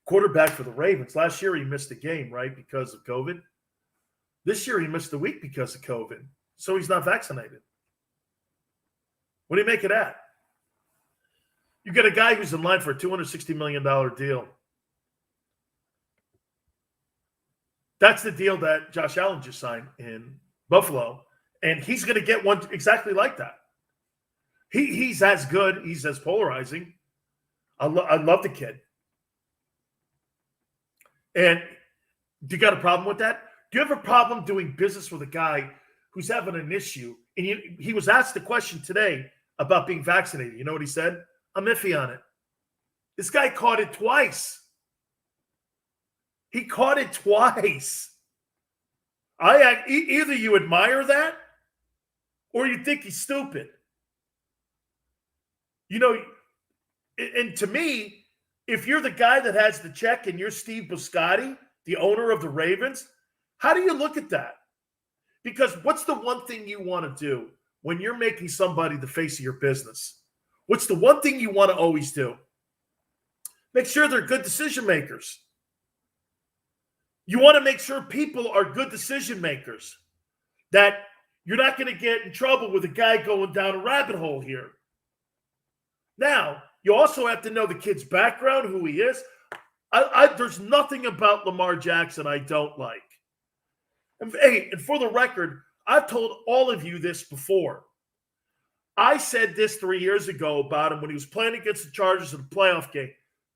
quarterback for the Ravens. Last year, he missed a game, right, because of COVID. This year, he missed a week because of COVID. So he's not vaccinated. What do you make of that? You get a guy who's in line for a $260 million deal. That's the deal that Josh Allen just signed in Buffalo. And he's going to get one exactly like that. He's as good. He's as polarizing. I love the kid. And do you got a problem with that? Do you have a problem doing business with a guy who's having an issue? And he was asked the question today about being vaccinated. You know what he said? I'm iffy on it. This guy caught it twice. He caught it twice. Either you admire that or you think he's stupid. You know, and to me, if you're the guy that has the check and you're Steve Biscotti, the owner of the Ravens, how do you look at that? Because what's the one thing you want to do when you're making somebody the face of your business? What's the one thing you want to always do? Make sure they're good decision makers. You want to make sure people are good decision makers, that you're not going to get in trouble with a guy going down a rabbit hole here. Now, you also have to know the kid's background, who he is. There's nothing about Lamar Jackson I don't like. And for the record, I've told all of you this before. I said this 3 years ago about him when he was playing against the Chargers in the playoff game.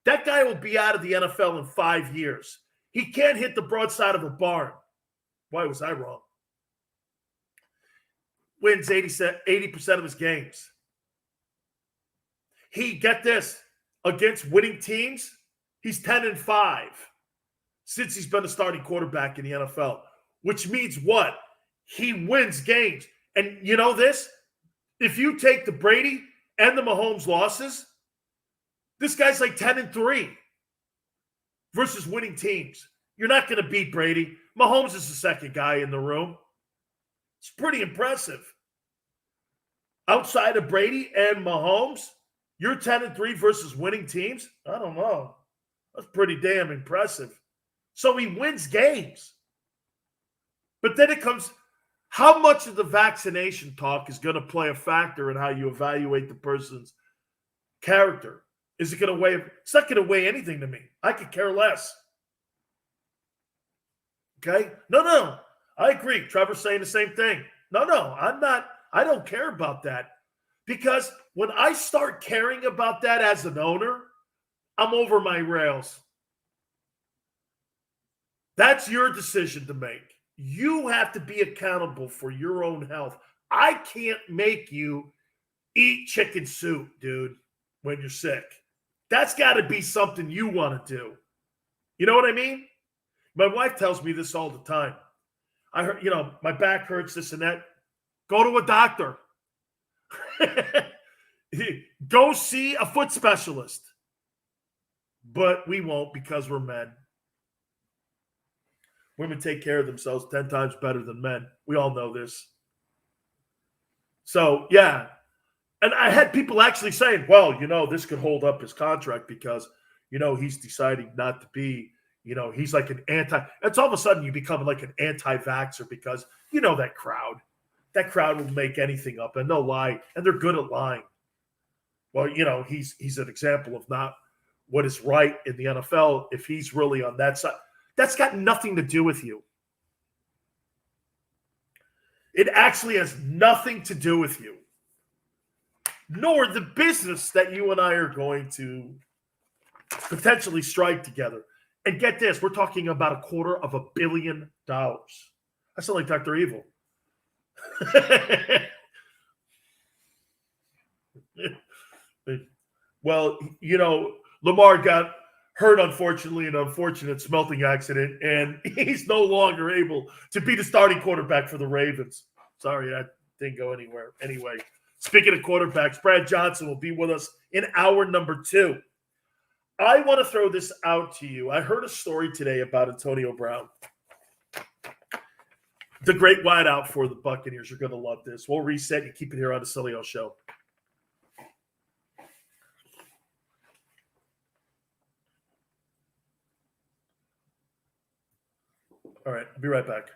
That guy will be out of the NFL in 5 years. He can't hit the broadside of a barn. Why was I wrong? Wins 80% of his games. Get this, against winning teams, he's 10-5 since he's been a starting quarterback in the NFL, which means what? He wins games. And you know this? If you take the Brady and the Mahomes losses, this guy's like 10-3 versus winning teams. You're not going to beat Brady. Mahomes is the second guy in the room. It's pretty impressive. Outside of Brady and Mahomes, you're 10-3 versus winning teams? I don't know. That's pretty damn impressive. So he wins games. But then it comes, how much of the vaccination talk is going to play a factor in how you evaluate the person's character? Is it going to weigh? It's not going to weigh anything to me. I could care less. Okay? No. I agree. Trevor's saying the same thing. No, I'm not. I don't care about that. Because when I start caring about that as an owner, I'm over my rails. That's your decision to make. You have to be accountable for your own health. I can't make you eat chicken soup, dude, when you're sick. That's got to be something you want to do. You know what I mean? My wife tells me this all the time. I heard, my back hurts, this and that. Go to a doctor. Go see a foot specialist. But we won't because we're men. Women take care of themselves 10 times better than men. We all know this. So, yeah. And I had people actually saying, well, this could hold up his contract because, he's deciding not to be, he's like an it's all of a sudden you become like an anti-vaxxer because, that crowd. That crowd will make anything up and they'll lie. And they're good at lying. Well, he's an example of not what is right in the NFL if he's really on that side. That's got nothing to do with you. It actually has nothing to do with you. Nor the business that you and I are going to potentially strike together. And get this, we're talking about $250 million. I sound like Dr. Evil. Well, Lamar got hurt, unfortunately, in an unfortunate smelting accident, and he's no longer able to be the starting quarterback for the Ravens. Sorry, that didn't go anywhere. Anyway, speaking of quarterbacks, Brad Johnson will be with us in hour number 2. I want to throw this out to you. I heard a story today about Antonio Brown. The great wideout for the Buccaneers. You're going to love this. We'll reset and keep it here on the Sileo Show. All right, I'll be right back.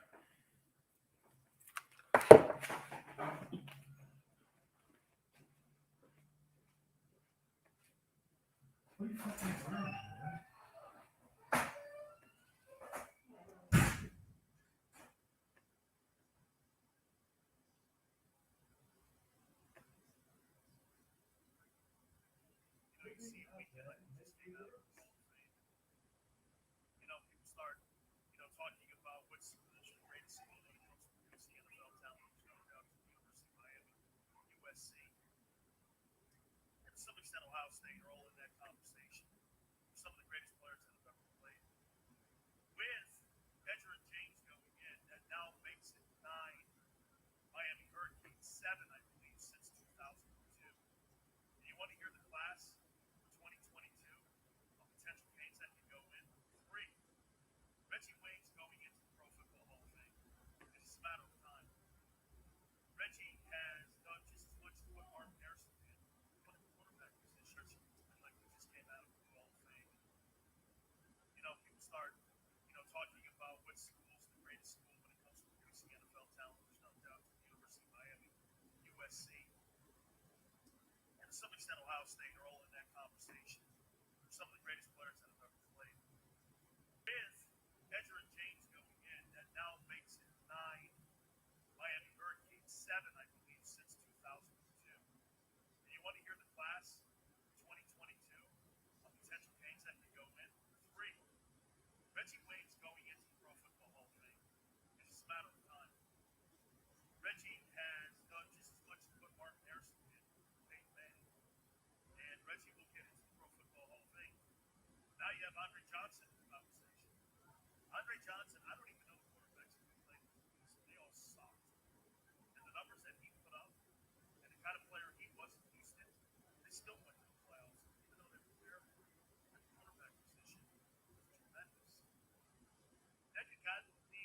What are you fucking doing, man? People start, talking about what's the greatest school when it comes to producing NFL talent. There's no doubt the University of Miami, USC, and to some extent Ohio State are all in that conversation. Some of the greatest players that have ever played. With Edgerrin James going in, that now makes it 9. Miami Hurricanes 7, I believe, since 2002. And you want to hear the class for 2022 of potential games that can go in? 3. Reggie Wayne's going into the Pro Football Hall of Fame. It's just a matter of time. Reggie has done just as much as what Martin Harrison did. But the quarterback position, like he just came out of the Hall of Fame. People start, talking about what school's the greatest school when it comes to producing NFL talent. There's no doubt the University of Miami, USC, and to some extent Ohio State are all in that conversation. Some of the greatest players that have ever played. With Edgerrin James going in, that now makes it 9. Miami Hurricanes 7, I believe, since 2002. have Andre Johnson in the conversation. Andre Johnson, I don't even know the quarterbacks that we played with. They all sucked. And the numbers that he put up, and the kind of player he was in Houston, they still went to the playoffs, even though they were terrible. The quarterback position was tremendous. Then you got the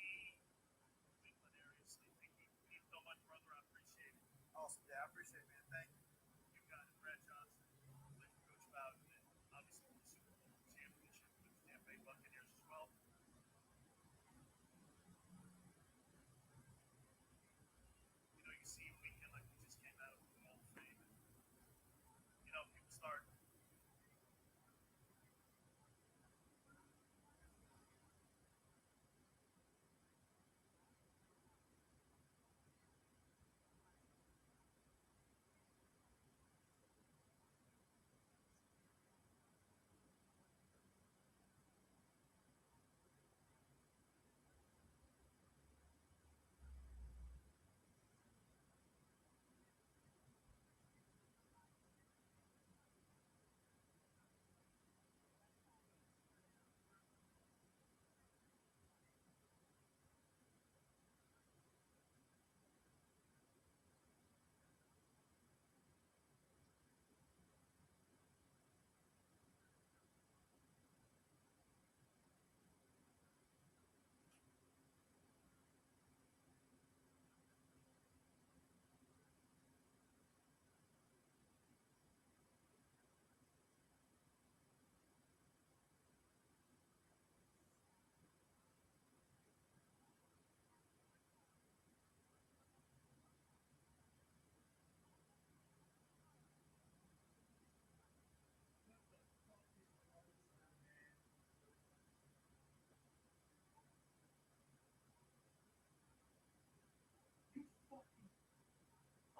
Cleveland area. Steve, thank you so much, brother. I appreciate it. Awesome. Yeah, I appreciate it, man. Thank you. You got it, Brad Johnson, like Coach Bowden, and obviously the Super Bowl championship with the Tampa Bay Buccaneers as well. You know, you see a weekend like we just came out of the Hall of Fame, and you know, people start.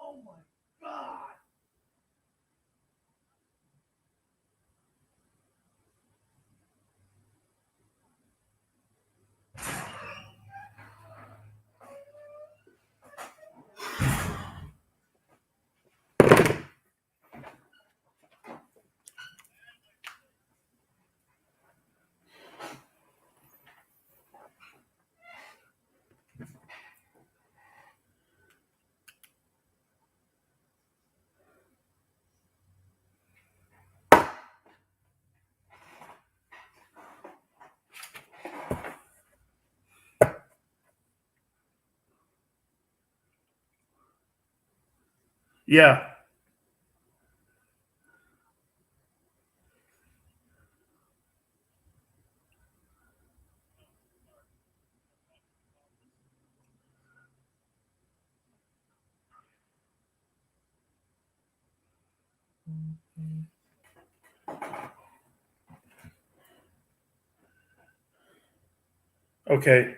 Oh my God. Yeah. Okay.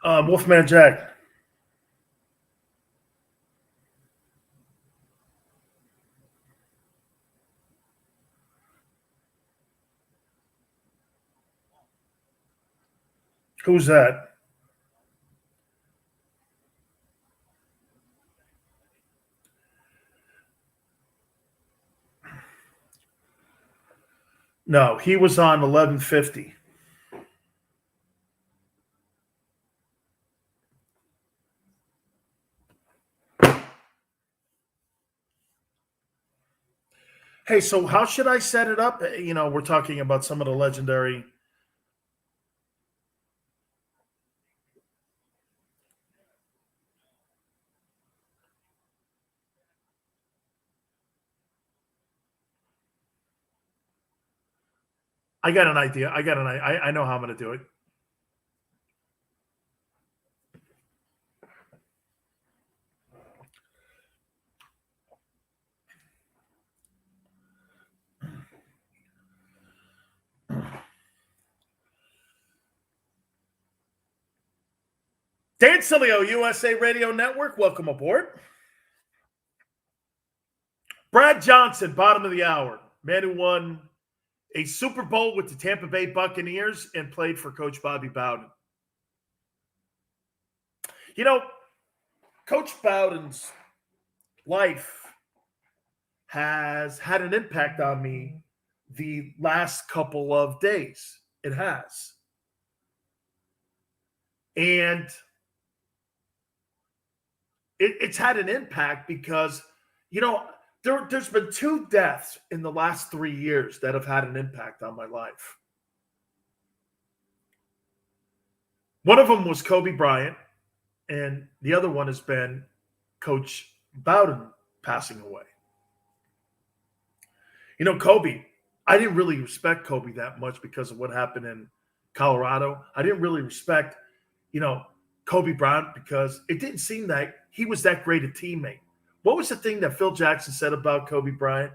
Wolfman Jack. Who's that? No, he was on 1150. Hey, so how should I set it up? You know, we're talking about some of the legendary. I got an idea. I know how I'm going to do it. Dan Sileo, USA Radio Network, welcome aboard. Brad Johnson, bottom of the hour, man who won a Super Bowl with the Tampa Bay Buccaneers and played for Coach Bobby Bowden. You know, Coach Bowden's life has had an impact on me the last couple of days. It has. And it's had an impact because, you know, there's been 2 deaths in the last 3 years that have had an impact on my life. One of them was Kobe Bryant, and the other one has been Coach Bowden passing away. You know, Kobe, I didn't really respect Kobe that much because of what happened in Colorado. I didn't really respect, Kobe Bryant because it didn't seem that he was that great a teammate. What was the thing that Phil Jackson said about Kobe Bryant?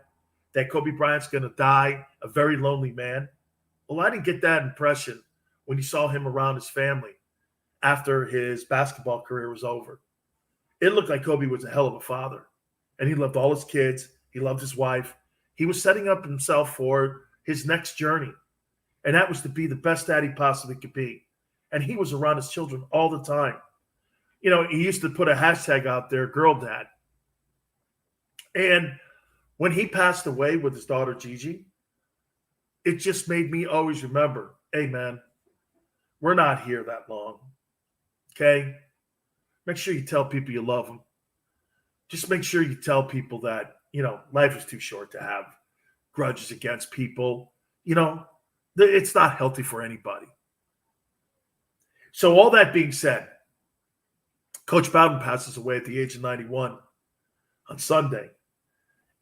That Kobe Bryant's going to die a very lonely man? Well, I didn't get that impression when you saw him around his family after his basketball career was over. It looked like Kobe was a hell of a father, and he loved all his kids. He loved his wife. He was setting up himself for his next journey, and that was to be the best dad he possibly could be. And he was around his children all the time. You know, he used to put a hashtag out there, girl dad. And when he passed away with his daughter Gigi, it just made me always remember, hey, man, we're not here that long, okay? Make sure you tell people you love them. Just make sure you tell people that, life is too short to have grudges against people. It's not healthy for anybody. So all that being said, Coach Bowden passes away at the age of 91 on Sunday.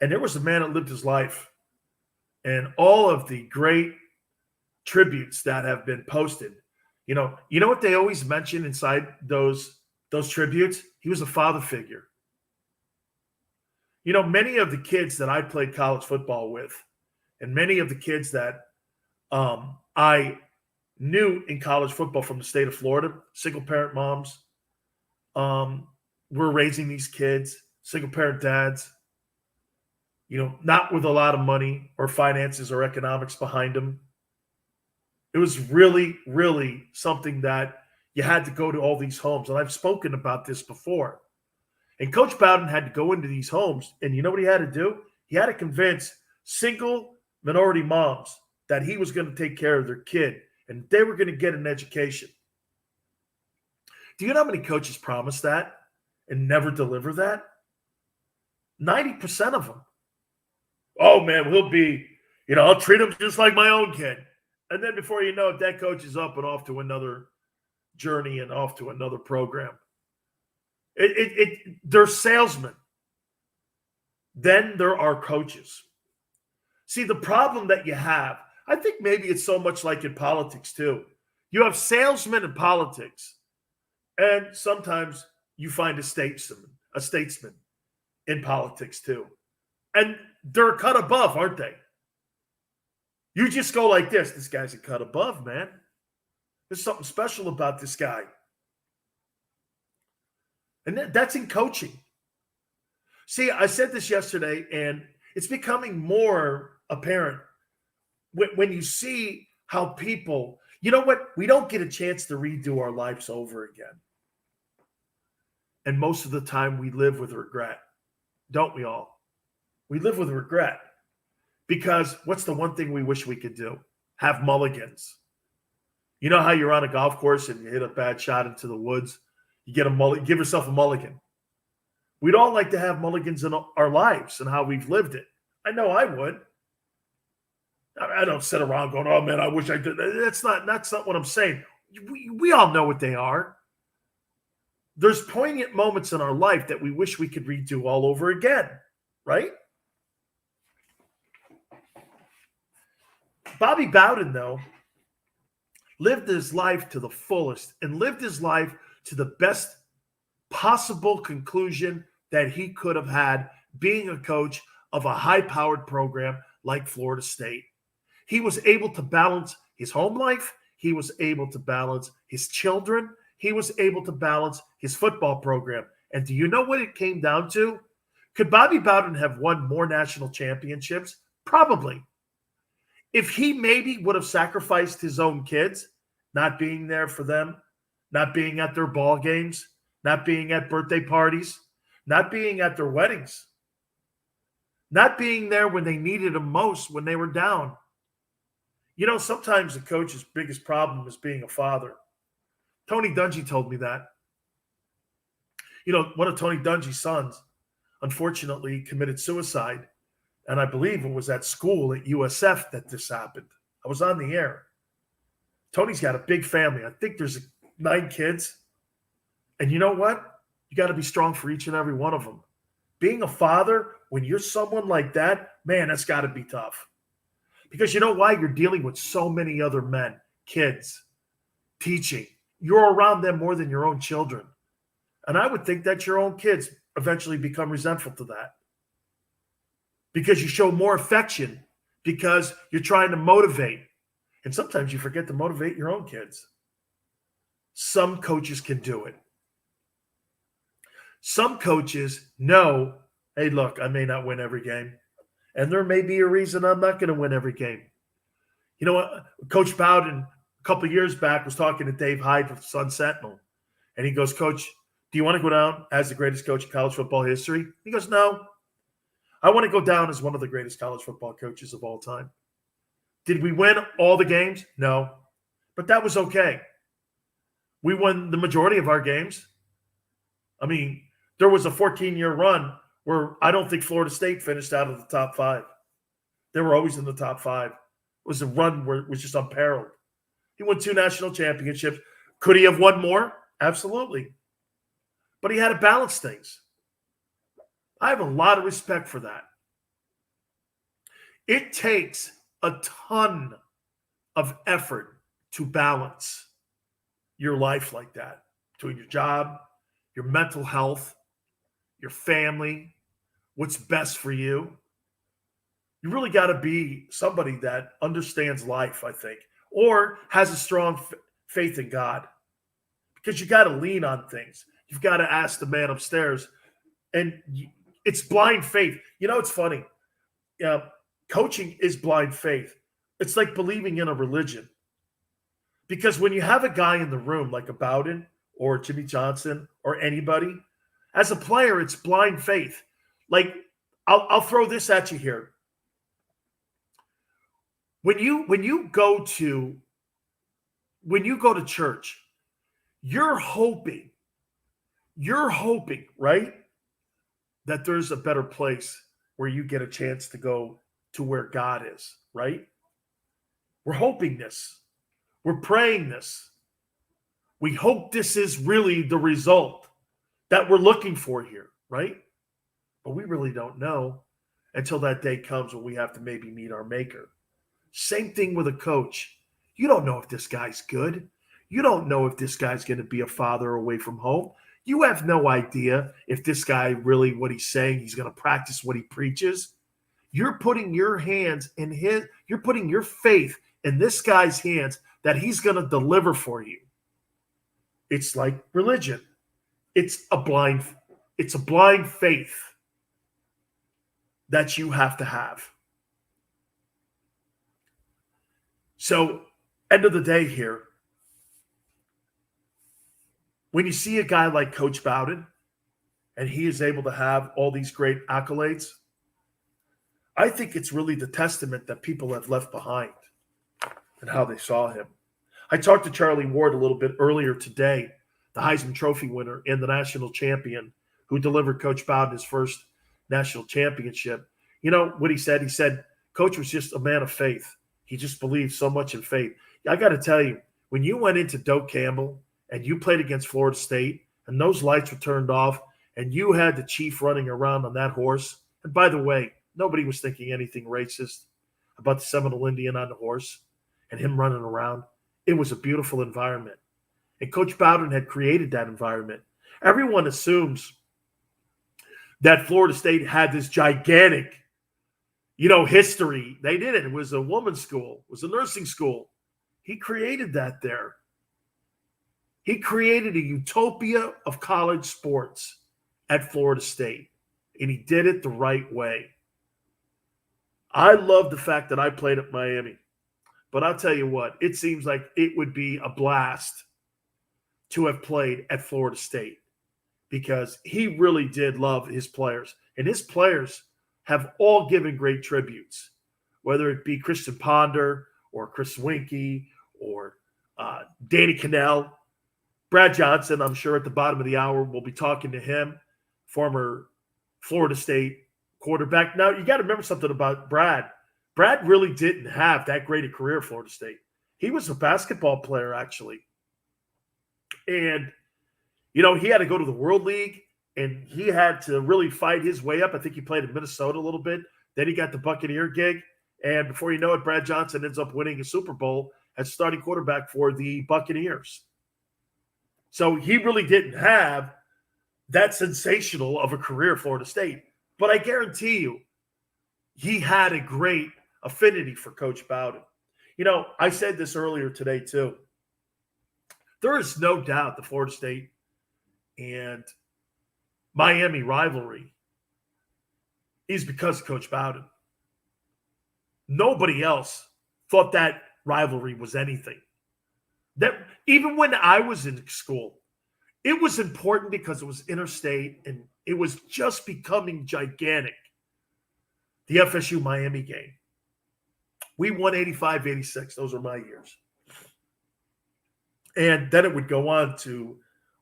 And there was a man that lived his life. And all of the great tributes that have been posted, you know what they always mention inside those tributes? He was a father figure. Many of the kids that I played college football with, and many of the kids that I knew in college football from the state of Florida, single parent moms, were raising these kids, single parent dads, not with a lot of money or finances or economics behind them. It was really, really something that you had to go to all these homes. And I've spoken about this before. And Coach Bowden had to go into these homes. And you know what he had to do? He had to convince single minority moms that he was going to take care of their kid and they were going to get an education. Do you know how many coaches promise that and never deliver that? 90% of them. Oh, man, he'll be, I'll treat him just like my own kid. And then before you know it, that coach is up and off to another journey and off to another program. They're salesmen. Then there are coaches. See, the problem that you have, I think maybe it's so much like in politics too. You have salesmen in politics, and sometimes you find a statesman in politics too. And they're a cut above, aren't they? You just go like this. This guy's a cut above, man. There's something special about this guy. And that's in coaching. See, I said this yesterday, and it's becoming more apparent when you see how people, you know what? We don't get a chance to redo our lives over again. And most of the time we live with regret. Don't we all? We live with regret. Because what's the one thing we wish we could do? Have mulligans. You know how you're on a golf course and you hit a bad shot into the woods? You get a mulligan, give yourself a mulligan. We'd all like to have mulligans in our lives and how we've lived it. I know I would. I don't sit around going, oh, man, I wish I did. That's not what I'm saying. We all know what they are. There's poignant moments in our life that we wish we could redo all over again, right? Bobby Bowden, though, lived his life to the fullest and lived his life to the best possible conclusion that he could have had being a coach of a high-powered program like Florida State. He was able to balance his home life. He was able to balance his children. He was able to balance his football program. And do you know what it came down to? Could Bobby Bowden have won more national championships? Probably. If he maybe would have sacrificed his own kids, not being there for them, not being at their ball games, not being at birthday parties, not being at their weddings, not being there when they needed him most, when they were down. You know, sometimes the coach's biggest problem is being a father. Tony Dungy told me that. You know, one of Tony Dungy's sons, unfortunately, committed suicide. And I believe it was at school at USF that this happened. I was on the air. Tony's got a big family. I think there's 9 kids. And you know what? You got to be strong for each and every one of them. Being a father, when you're someone like that, man, that's got to be tough. Because you know why? You're dealing with so many other men, kids, teaching. You're around them more than your own children. And I would think that your own kids eventually become resentful to that. Because you show more affection, because you're trying to motivate. And sometimes you forget to motivate your own kids. Some coaches can do it. Some coaches know, hey, look, I may not win every game. And there may be a reason I'm not going to win every game. You know what? Coach Bowden, a couple of years back, was talking to Dave Hyde of the Sun Sentinel. And he goes, Coach, do you want to go down as the greatest coach in college football history? He goes, no. I want to go down as one of the greatest college football coaches of all time. Did we win all the games? No. But that was okay. We won the majority of our games. I mean, there was a 14-year run where I don't think Florida State finished out of the top 5. They were always in the top 5. It was a run where it was just unparalleled. He won 2 national championships. Could he have won more? Absolutely. But he had to balance things. I have a lot of respect for that. It takes a ton of effort to balance your life like that, between your job, your mental health, your family, what's best for you. You really got to be somebody that understands life, I think, or has a strong faith in God, because you got to lean on things. You've got to ask the man upstairs, and it's blind faith. You know, it's funny. Coaching is blind faith. It's like believing in a religion. Because when you have a guy in the room like a Bowden or Jimmy Johnson or anybody, as a player, it's blind faith. Like, I'll throw this at you here. When you go to church, you're hoping, right, that there's a better place where you get a chance to go to where God is, right? We're hoping this. We're praying this. We hope this is really the result that we're looking for here, right? But we really don't know until that day comes when we have to maybe meet our maker. Same thing with a coach. You don't know if this guy's good. You don't know if this guy's going to be a father away from home. You have no idea if this guy really, what he's saying, he's going to practice what he preaches. You're putting your hands in his, you're putting your faith in this guy's hands that he's going to deliver for you. It's like religion. It's a blind faith that you have to have. So, end of the day here, when you see a guy like Coach Bowden and he is able to have all these great accolades, I think it's really the testament that people have left behind and how they saw him. I talked to Charlie Ward a little bit earlier today, the Heisman Trophy winner and the national champion who delivered Coach Bowden his first national championship. You know what he said? He said, Coach was just a man of faith. He just believed so much in faith. I got to tell you, when you went into Doak Campbell and you played against Florida State and those lights were turned off and you had the chief running around on that horse, and by the way, nobody was thinking anything racist. about the Seminole Indian on the horse and him running around. It was a beautiful environment. And Coach Bowden had created that environment. Everyone assumes that Florida State had this gigantic, history. They did it. It was a woman's school, it was a nursing school. He created that there. He created a utopia of college sports at Florida State, and he did it the right way. I love the fact that I played at Miami, but I'll tell you what, it seems like it would be a blast to have played at Florida State because he really did love his players, and his players have all given great tributes, whether it be Christian Ponder or Chris Winkie or Danny Cannell. Brad Johnson, I'm sure at the bottom of the hour, we'll be talking to him, former Florida State quarterback. Now, you got to remember something about Brad. Brad really didn't have that great a career at Florida State. He was a basketball player, actually. And, he had to go to the World League, and he had to really fight his way up. I think he played in Minnesota a little bit. Then he got the Buccaneer gig. And before you know it, Brad Johnson ends up winning a Super Bowl as starting quarterback for the Buccaneers. So he really didn't have that sensational of a career at Florida State. But I guarantee you, he had a great affinity for Coach Bowden. I said this earlier today too. There is no doubt the Florida State and Miami rivalry is because of Coach Bowden. Nobody else thought that rivalry was anything. That even when I was in school, it was important because it was interstate and it was just becoming gigantic. The FSU Miami game. We won 85-86. Those were my years. And then it would go on to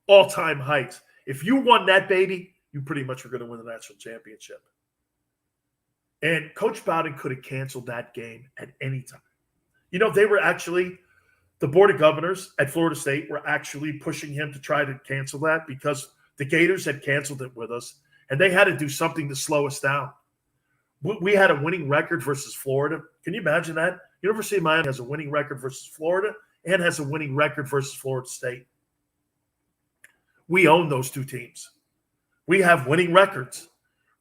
all-time heights. If you won that baby, you pretty much were going to win the national championship. And Coach Bowden could have canceled that game at any time. They were actually, the Board of Governors at Florida State were actually pushing him to try to cancel that because the Gators had canceled it with us, and they had to do something to slow us down. We had a winning record versus Florida. Can you imagine that? University of Miami has a winning record versus Florida and has a winning record versus Florida State. We own those two teams. We have winning records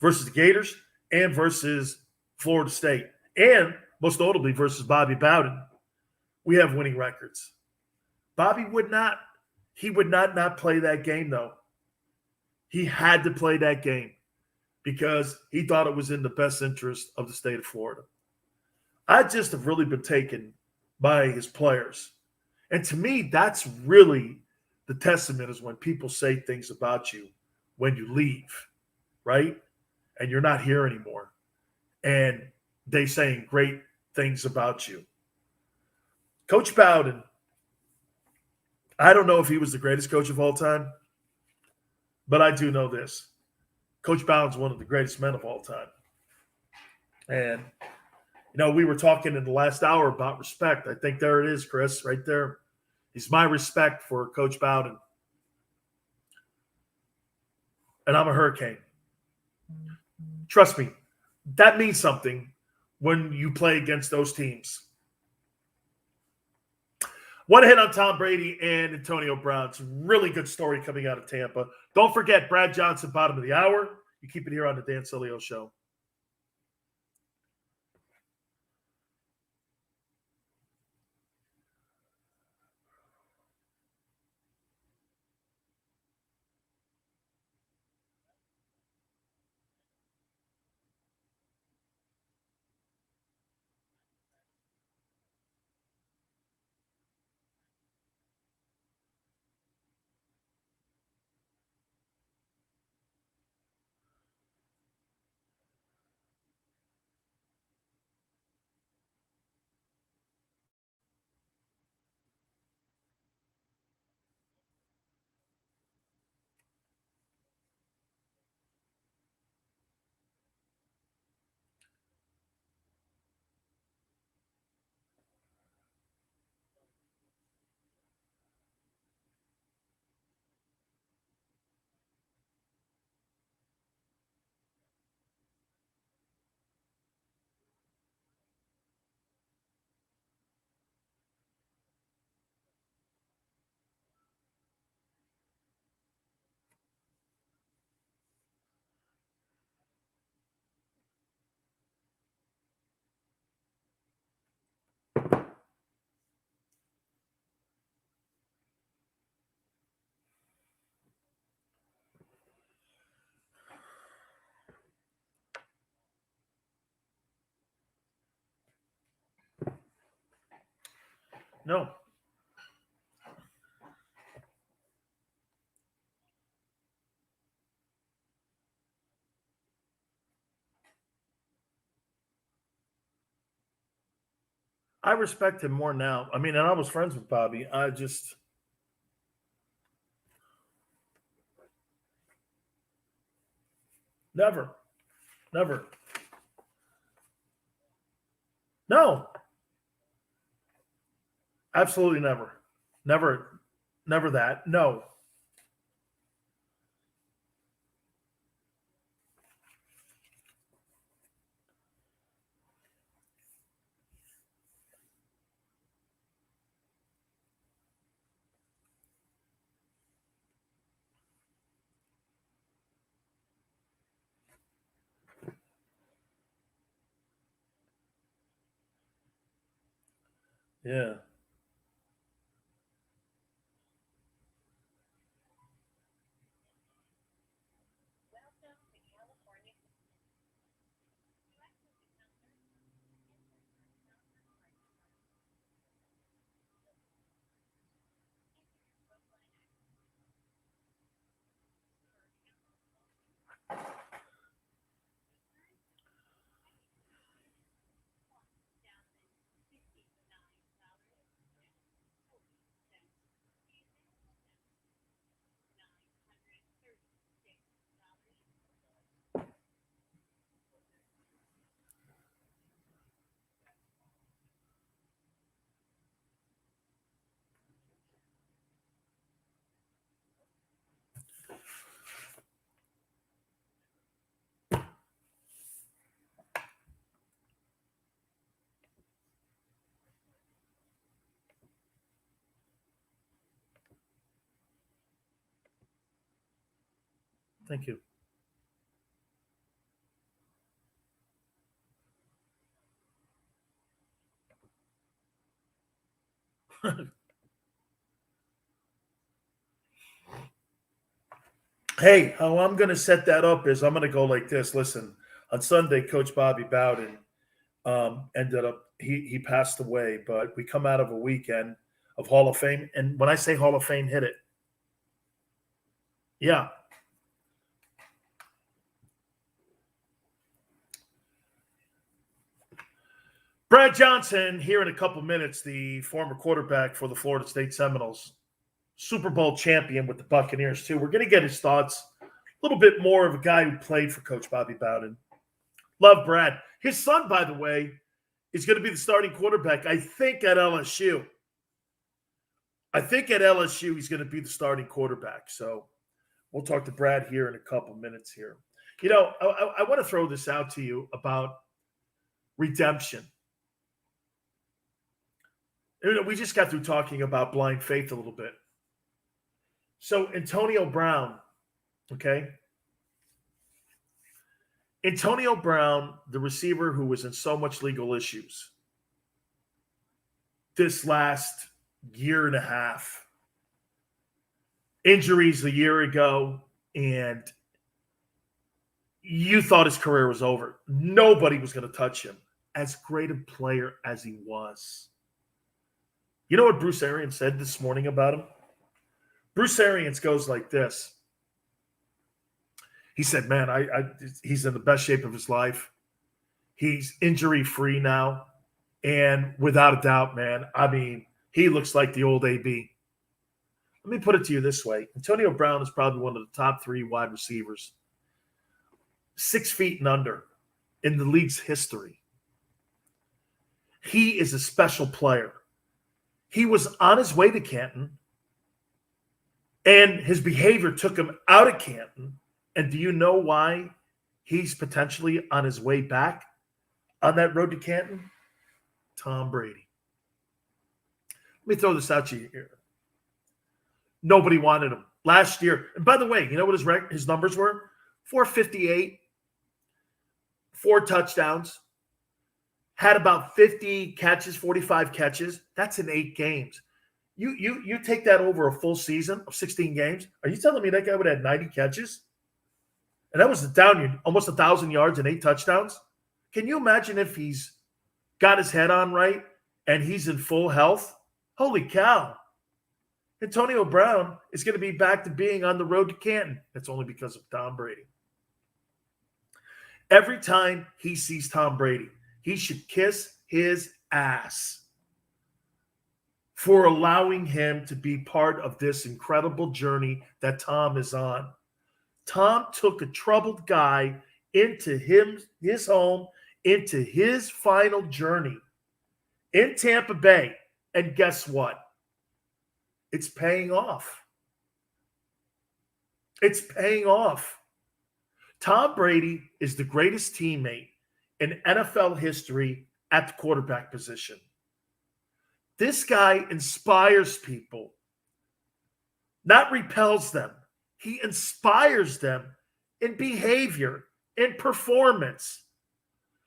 versus the Gators and versus Florida State, and most notably versus Bobby Bowden. We have winning records. Bobby would not play that game, though. He had to play that game because he thought it was in the best interest of the state of Florida. I just have really been taken by his players. And to me, that's really the testament is when people say things about you when you leave, right? And you're not here anymore. And they saying great things about you. Coach Bowden, I don't know if he was the greatest coach of all time, but I do know this. Coach Bowden's one of the greatest men of all time. And, we were talking in the last hour about respect. I think there it is, Chris, right there. He's my respect for Coach Bowden. And I'm a Hurricane. Trust me, that means something when you play against those teams. Want to hit on Tom Brady and Antonio Brown. It's a really good story coming out of Tampa. Don't forget, Brad Johnson, bottom of the hour. You keep it here on the Dan Sileo Show. No. I respect him more now. I mean, and I was friends with Bobby. I just never, never. No, absolutely never. Never, never that. No. Yeah. Thank you. Hey, how I'm going to set that up is I'm going to go like this. Listen, on Sunday, Coach Bobby Bowden ended up he passed away, but we come out of a weekend of Hall of Fame, and when I say Hall of Fame, hit it. Yeah. Brad Johnson here in a couple minutes, the former quarterback for the Florida State Seminoles, Super Bowl champion with the Buccaneers too. We're going to get his thoughts. A little bit more of a guy who played for Coach Bobby Bowden. Love Brad. His son, by the way, is going to be the starting quarterback, I think, at LSU. I think at LSU he's going to be the starting quarterback. So we'll talk to Brad here in a couple minutes here. You know, I want to throw this out to you about redemption. You know, we just got through talking about blind faith a little bit. So Antonio Brown, okay? Antonio Brown, the receiver who was in so much legal issues this last year and a half, injuries a year ago, and you thought his career was over. Nobody was going to touch him, as great a player as he was. You know what Bruce Arians said this morning about him? Bruce Arians goes like this. He said, man, he's in the best shape of his life. He's injury-free now. And without a doubt, man, I mean, he looks like the old AB. Let me put it to you this way. Antonio Brown is probably one of the top 3 wide receivers, 6 feet and under in the league's history. He is a special player. He was on his way to Canton, and his behavior took him out of Canton. And do you know why he's potentially on his way back on that road to Canton? Tom Brady. Let me throw this out to you here. Nobody wanted him last year. And by the way, you know what his numbers were? 458, 4 touchdowns, had about 50 catches, 45 catches. That's in 8 games. You take that over a full season of 16 games. Are you telling me that guy would have 90 catches? And that was almost 1,000 yards and 8 touchdowns. Can you imagine if he's got his head on right and he's in full health? Holy cow. Antonio Brown is going to be back to being on the road to Canton. That's only because of Tom Brady. Every time he sees Tom Brady, he should kiss his ass for allowing him to be part of this incredible journey that Tom is on. Tom took a troubled guy into his home, into his final journey in Tampa Bay. And guess what? It's paying off. It's paying off. Tom Brady is the greatest teammate in NFL history at the quarterback position. This guy inspires people, not repels them. He inspires them in behavior, in performance.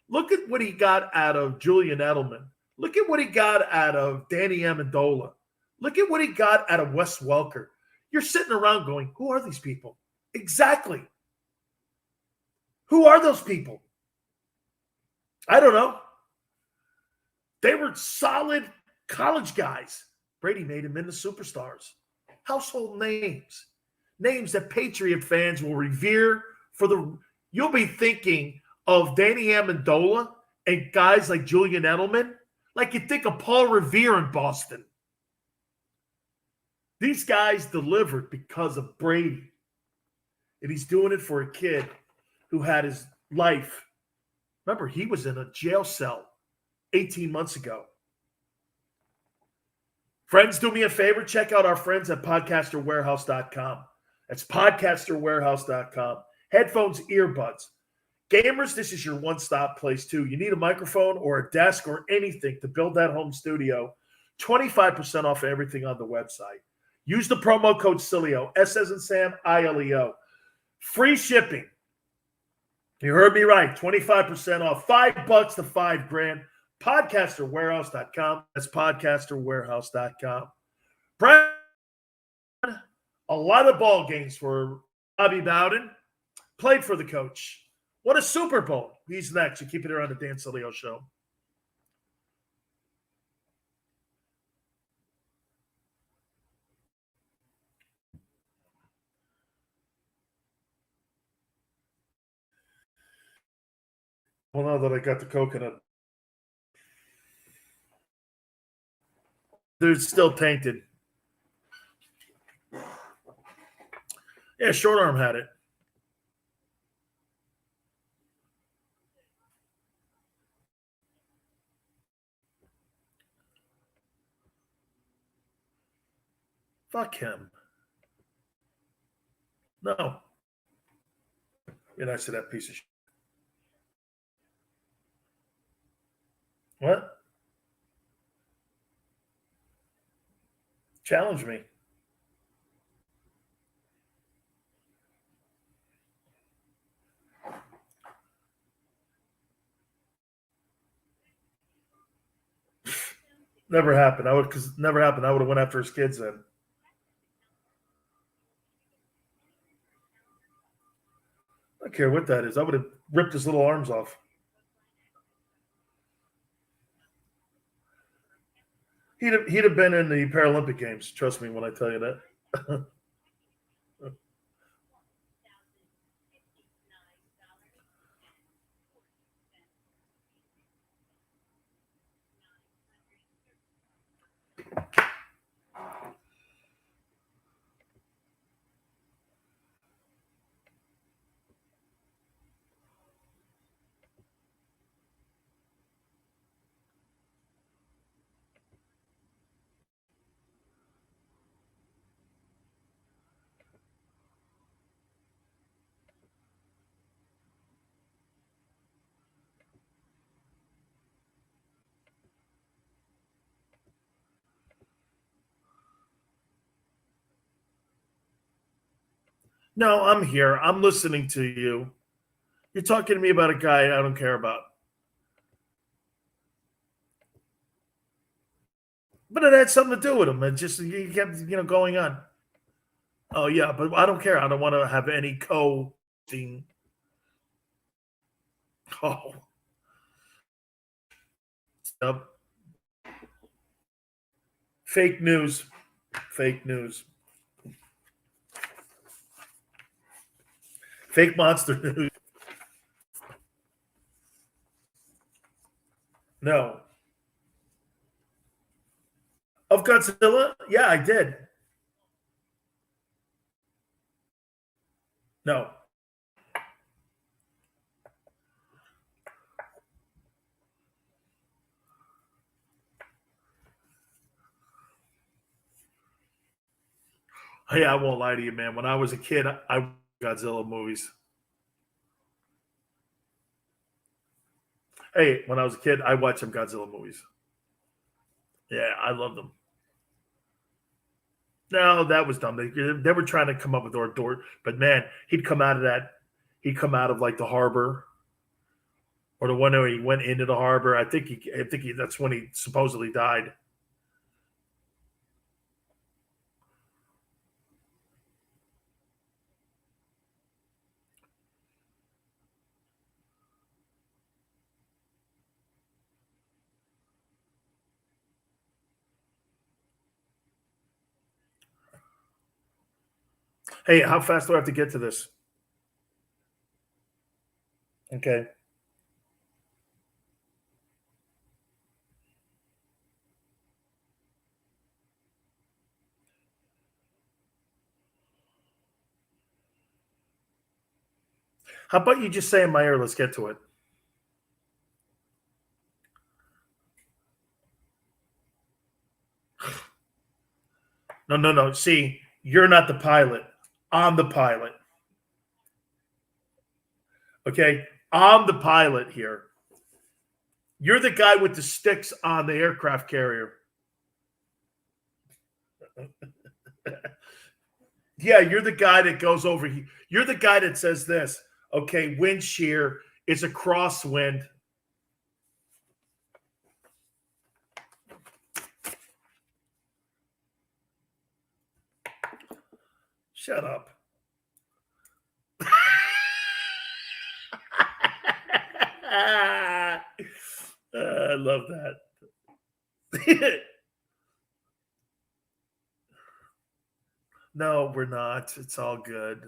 Look at what he got out of Julian Edelman. Look at what he got out of Danny Amendola. Look at what he got out of Wes Welker. You're sitting around going, who are these people? Exactly. Who are those people? I don't know. They were solid college guys. Brady made them into superstars. Household names. Names that Patriot fans will revere for the... You'll be thinking of Danny Amendola and guys like Julian Edelman like you think of Paul Revere in Boston. These guys delivered because of Brady. And he's doing it for a kid who had his life. Remember, he was in a jail cell 18 months ago. Friends, do me a favor. Check out our friends at podcasterwarehouse.com. That's podcasterwarehouse.com. Headphones, earbuds. Gamers, this is your one-stop place, too. You need a microphone or a desk or anything to build that home studio. 25% off everything on the website. Use the promo code Sileo, S as in Sam, I-L-E-O. Free shipping. You heard me right. 25% off. $5 to $5,000. Podcasterwarehouse.com. That's podcasterwarehouse.com. Brad, a lot of ball games for Bobby Bowden. Played for the coach. What a Super Bowl. He's next. You keep it here on the Dan Sileo Show. Well, now that I got the coconut, they're still tainted. Yeah, Short Arm had it. Fuck him. No. You're nice to that piece of shit. What? Challenge me. Never happened. I would have went after his kids then. I don't care what that is. I would have ripped his little arms off. He'd have been in the Paralympic Games. Trust me when I tell you that. No, I'm here. I'm listening to you. You're talking to me about a guy I don't care about. But it had something to do with him. It just you kept going on. Oh yeah, but I don't care. I don't want to have any co-thing. Oh. Yep. Fake news. Fake news. Fake monster news. No. Of Godzilla? Yeah, I did. No. Hey, I won't lie to you, man. When I was a kid, I watched Godzilla movies. Hey, when I was a kid, I watched some Godzilla movies. Yeah, I loved them. No, that was dumb. They were trying to come up with door, but man, he'd come out of that. He'd come out of like the harbor, or the one where he went into the harbor. I think that's when he supposedly died. Hey, how fast do I have to get to this? Okay. How about you just say in my ear, let's get to it? No, no, no. See, you're not the pilot. I'm the pilot. Okay. I'm the pilot here. You're the guy with the sticks on the aircraft carrier. Yeah, you're the guy that goes over here. You're the guy that says this. Okay, wind shear is a crosswind. Shut up. I love that. No, we're not. It's all good.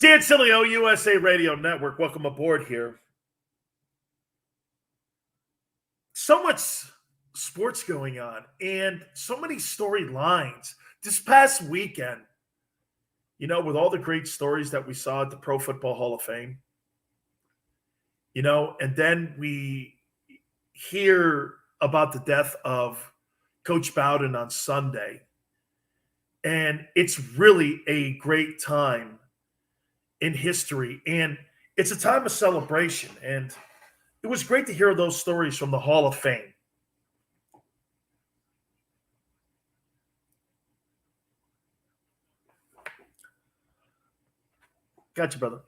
Dan Sileo, USA Radio Network. Welcome aboard here. So much sports going on and so many storylines. This past weekend, with all the great stories that we saw at the Pro Football Hall of Fame, and then we hear about the death of Coach Bowden on Sunday. And it's really a great time in history. And it's a time of celebration. And it was great to hear those stories from the Hall of Fame. Gotcha, brother.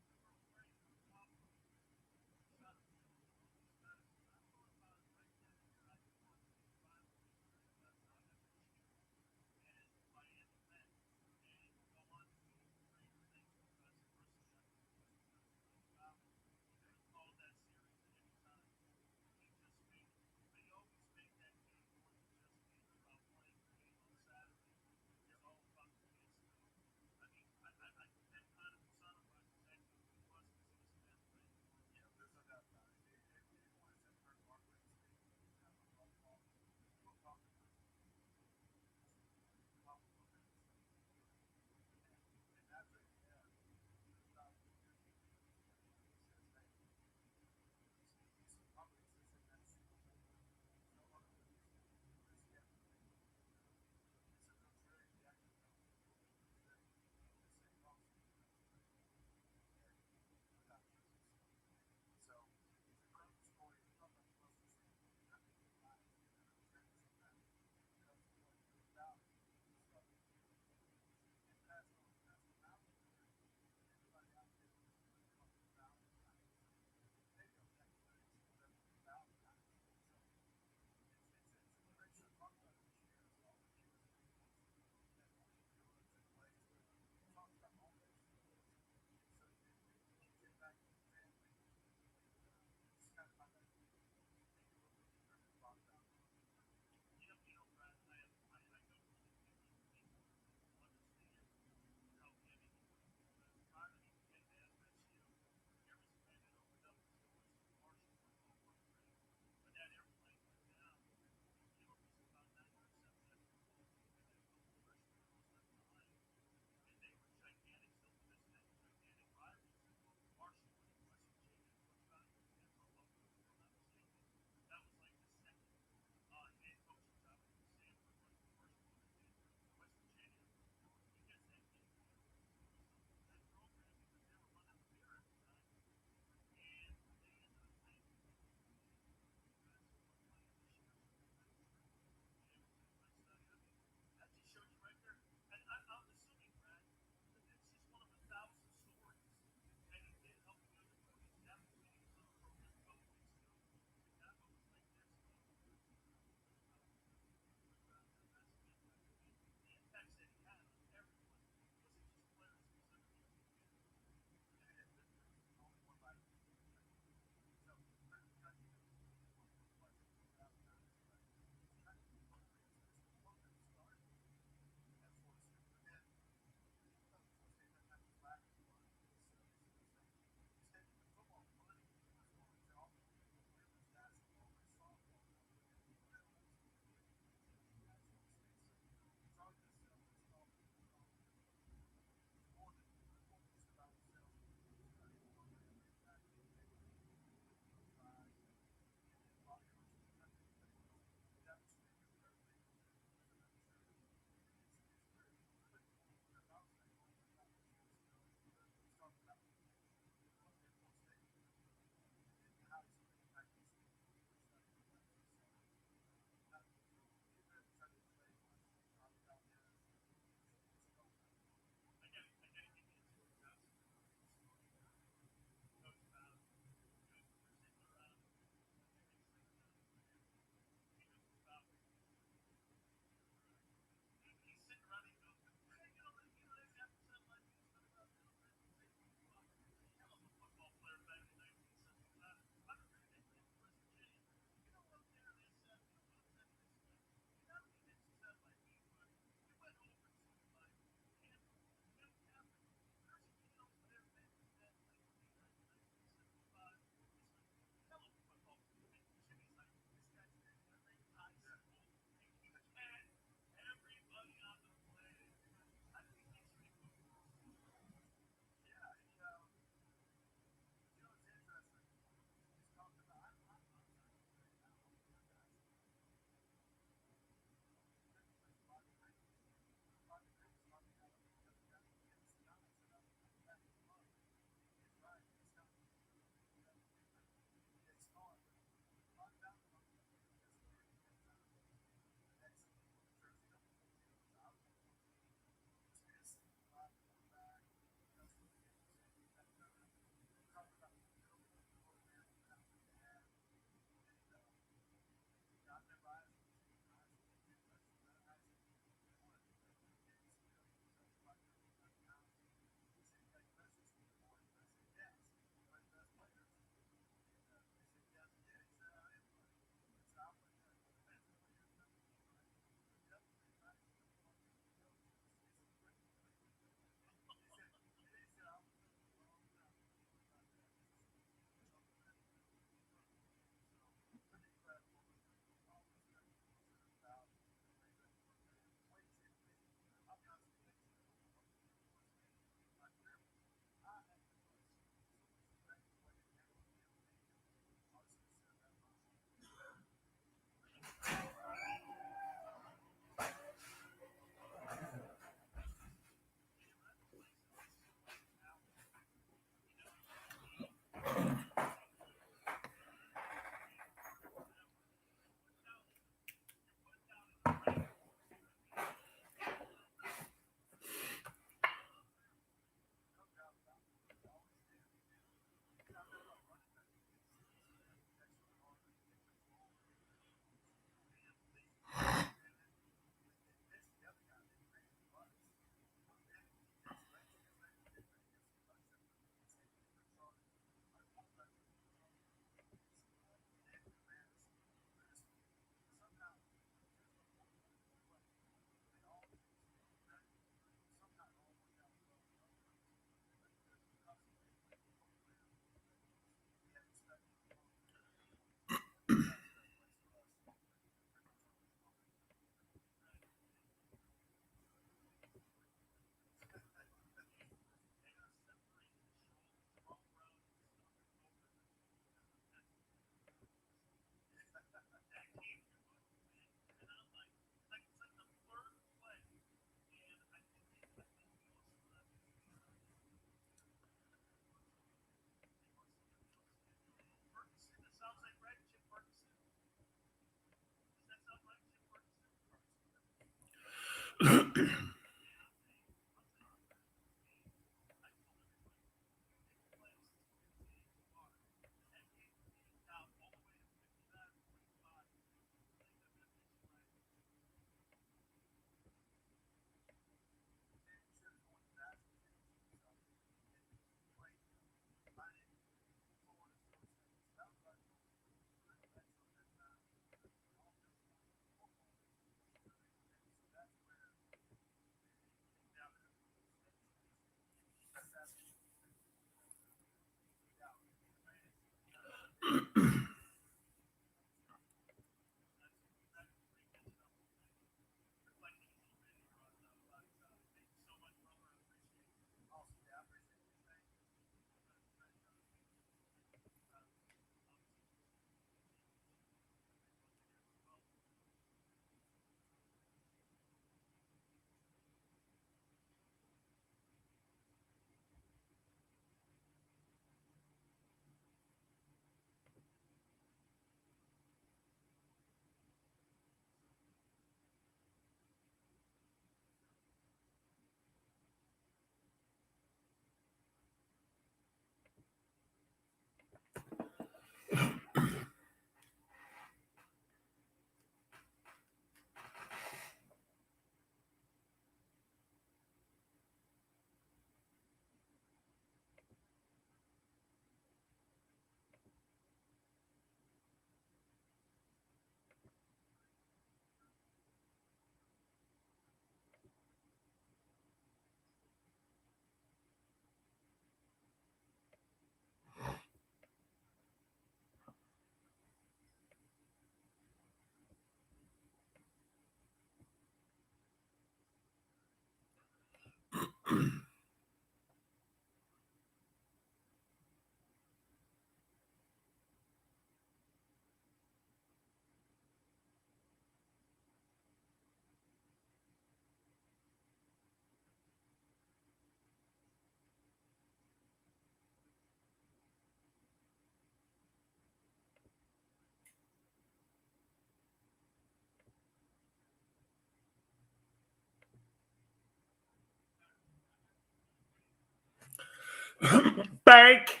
Bank.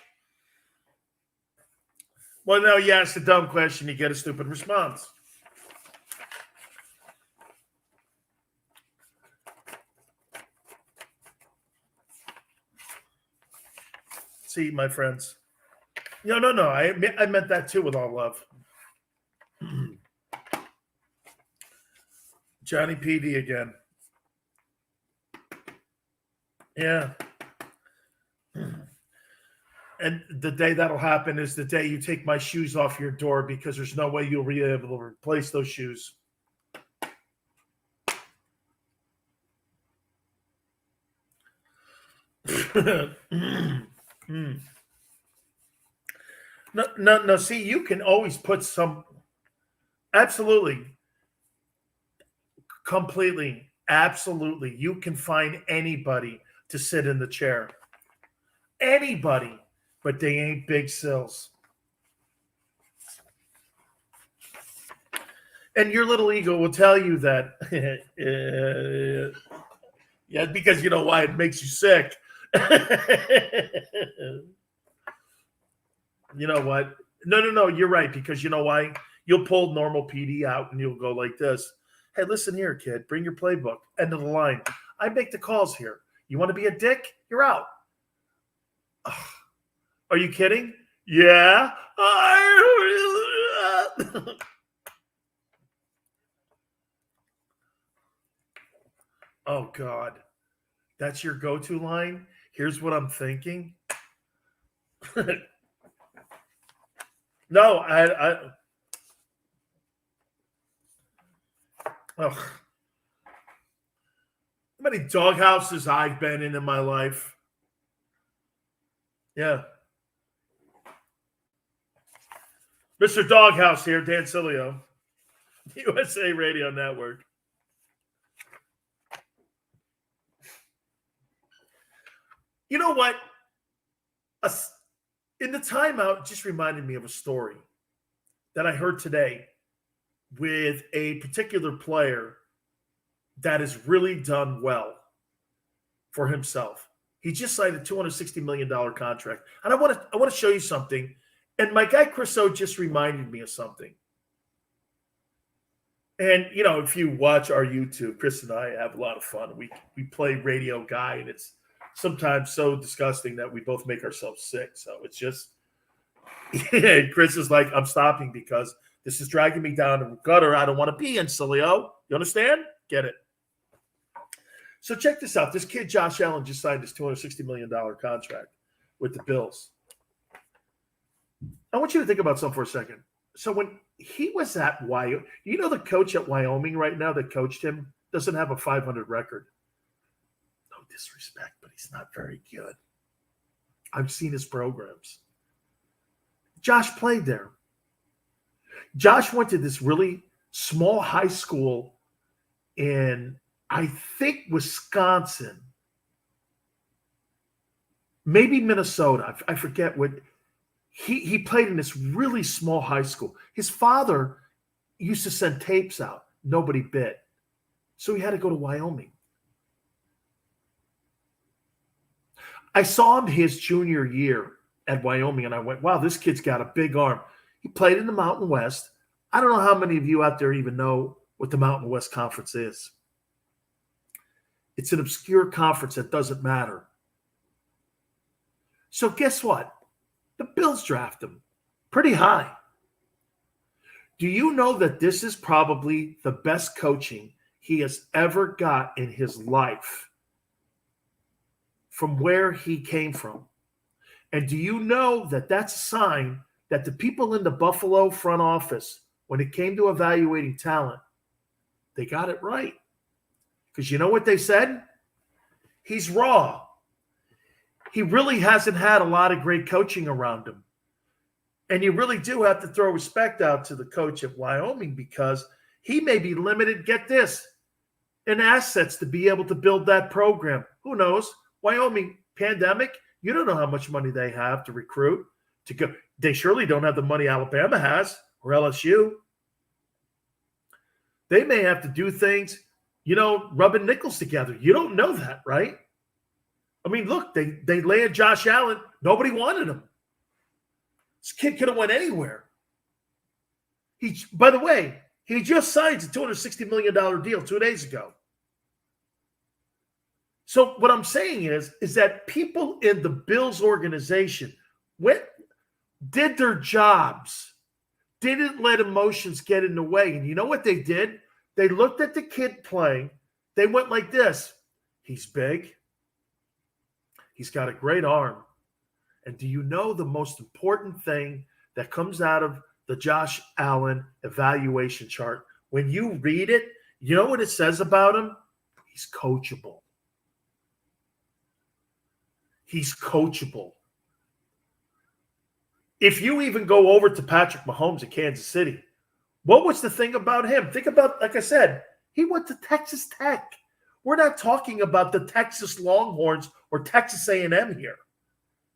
Well, no, you ask a dumb question, you get a stupid response. See, my friends. No. I meant that too with all love. Johnny PD again. Yeah. And the day that'll happen is the day you take my shoes off your door because there's no way you'll be able to replace those shoes. No. See, you can always put some. Absolutely. Completely. Absolutely. You can find anybody to sit in the chair. Anybody. But they ain't Big Sills. And your little ego will tell you that. Yeah, because you know why? It makes you sick. You know what? No. You're right, because you know why? You'll pull normal PD out and you'll go like this. Hey, listen here, kid. Bring your playbook. End of the line. I make the calls here. You want to be a dick? You're out. Ugh. Are you kidding? Yeah. Oh, God. That's your go-to line? Here's what I'm thinking. No, ugh. How many doghouses I've been in my life? Yeah. Mr. Doghouse here, Dan Sileo, USA Radio Network. You know what? In the timeout, it just reminded me of a story that I heard today with a particular player that has really done well for himself. He just signed a $260 million contract. And I want to show you something. And my guy Chris O just reminded me of something. And, you know, if you watch our YouTube, Chris and I have a lot of fun. We play Radio Guy, and it's sometimes so disgusting that we both make ourselves sick. So it's just, Chris is like, I'm stopping because this is dragging me down the gutter I don't want to be in, Sileo. You understand? Get it. So check this out. This kid, Josh Allen, just signed his $260 million contract with the Bills. I want you to think about something for a second. So when he was at Wyoming, you know the coach at Wyoming right now that coached him doesn't have a 500 record. No disrespect, but he's not very good. I've seen his programs. Josh played there. Josh went to this really small high school in, I think, Wisconsin, maybe Minnesota. I forget what. He played in this really small high school. His father used to send tapes out. Nobody bit. So he had to go to Wyoming. I saw him his junior year at Wyoming, and I went, wow, this kid's got a big arm. He played in the Mountain West. I don't know how many of you out there even know what the Mountain West Conference is. It's an obscure conference that doesn't matter. So guess what? The Bills draft him pretty high. Do you know that this is probably the best coaching he has ever got in his life from where he came from? And do you know that that's a sign that the people in the Buffalo front office, when it came to evaluating talent, they got it right? Because you know what they said? He's raw. He really hasn't had a lot of great coaching around him. And you really do have to throw respect out to the coach at Wyoming because he may be limited, get this, in assets to be able to build that program. Who knows? Wyoming, pandemic, you don't know how much money they have to recruit. To go. They surely don't have the money Alabama has or LSU. They may have to do things, rubbing nickels together. You don't know that, right? I mean, look, they landed Josh Allen. Nobody wanted him. This kid could have went anywhere. By the way, he just signed a $260 million deal 2 days ago. So what I'm saying is that people in the Bills organization did their jobs, didn't let emotions get in the way. And you know what they did? They looked at the kid playing. They went like this. He's big. He's got a great arm. And do you know the most important thing that comes out of the Josh Allen evaluation chart? When you read it, you know what it says about him? He's coachable. He's coachable. If you even go over to Patrick Mahomes in Kansas City, what was the thing about him? Think about, like I said, he went to Texas Tech. We're not talking about the Texas Longhorns or Texas A&M here.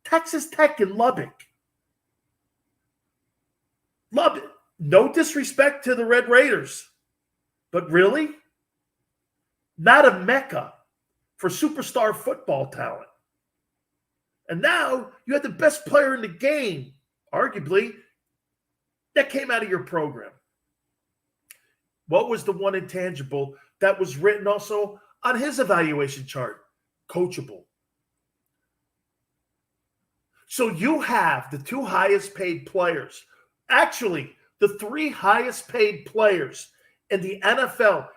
Texas Tech in Lubbock. Lubbock. No disrespect to the Red Raiders, but really? Not a mecca for superstar football talent. And now you have the best player in the game, arguably, that came out of your program. What was the one intangible that was written also on his evaluation chart? Coachable. So you have the two highest paid players, actually the three highest paid players in the NFL.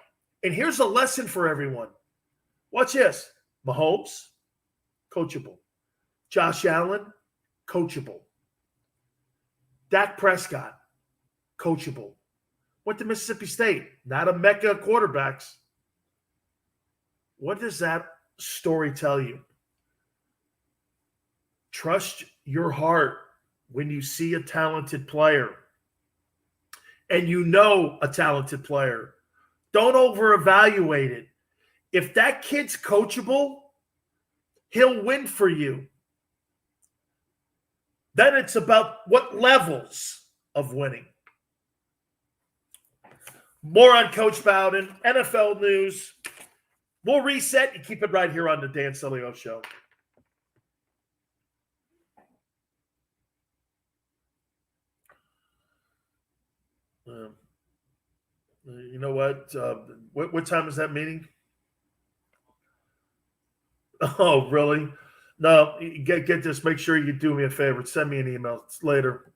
And here's a lesson for everyone. Watch this. Mahomes, coachable. Josh Allen, coachable. Dak Prescott, coachable. Went to Mississippi State, not a mecca of quarterbacks. What does that story tell you? Trust your heart when you see a talented player. And you know a talented player. Don't over-evaluate it. If that kid's coachable, he'll win for you. Then it's about what levels of winning. More on Coach Bowden, NFL news. We'll reset and keep it right here on the Dan Sileo Show. You know what? What time is that meeting? Oh, really? No, get this. Make sure you do me a favor. Send me an email. It's later.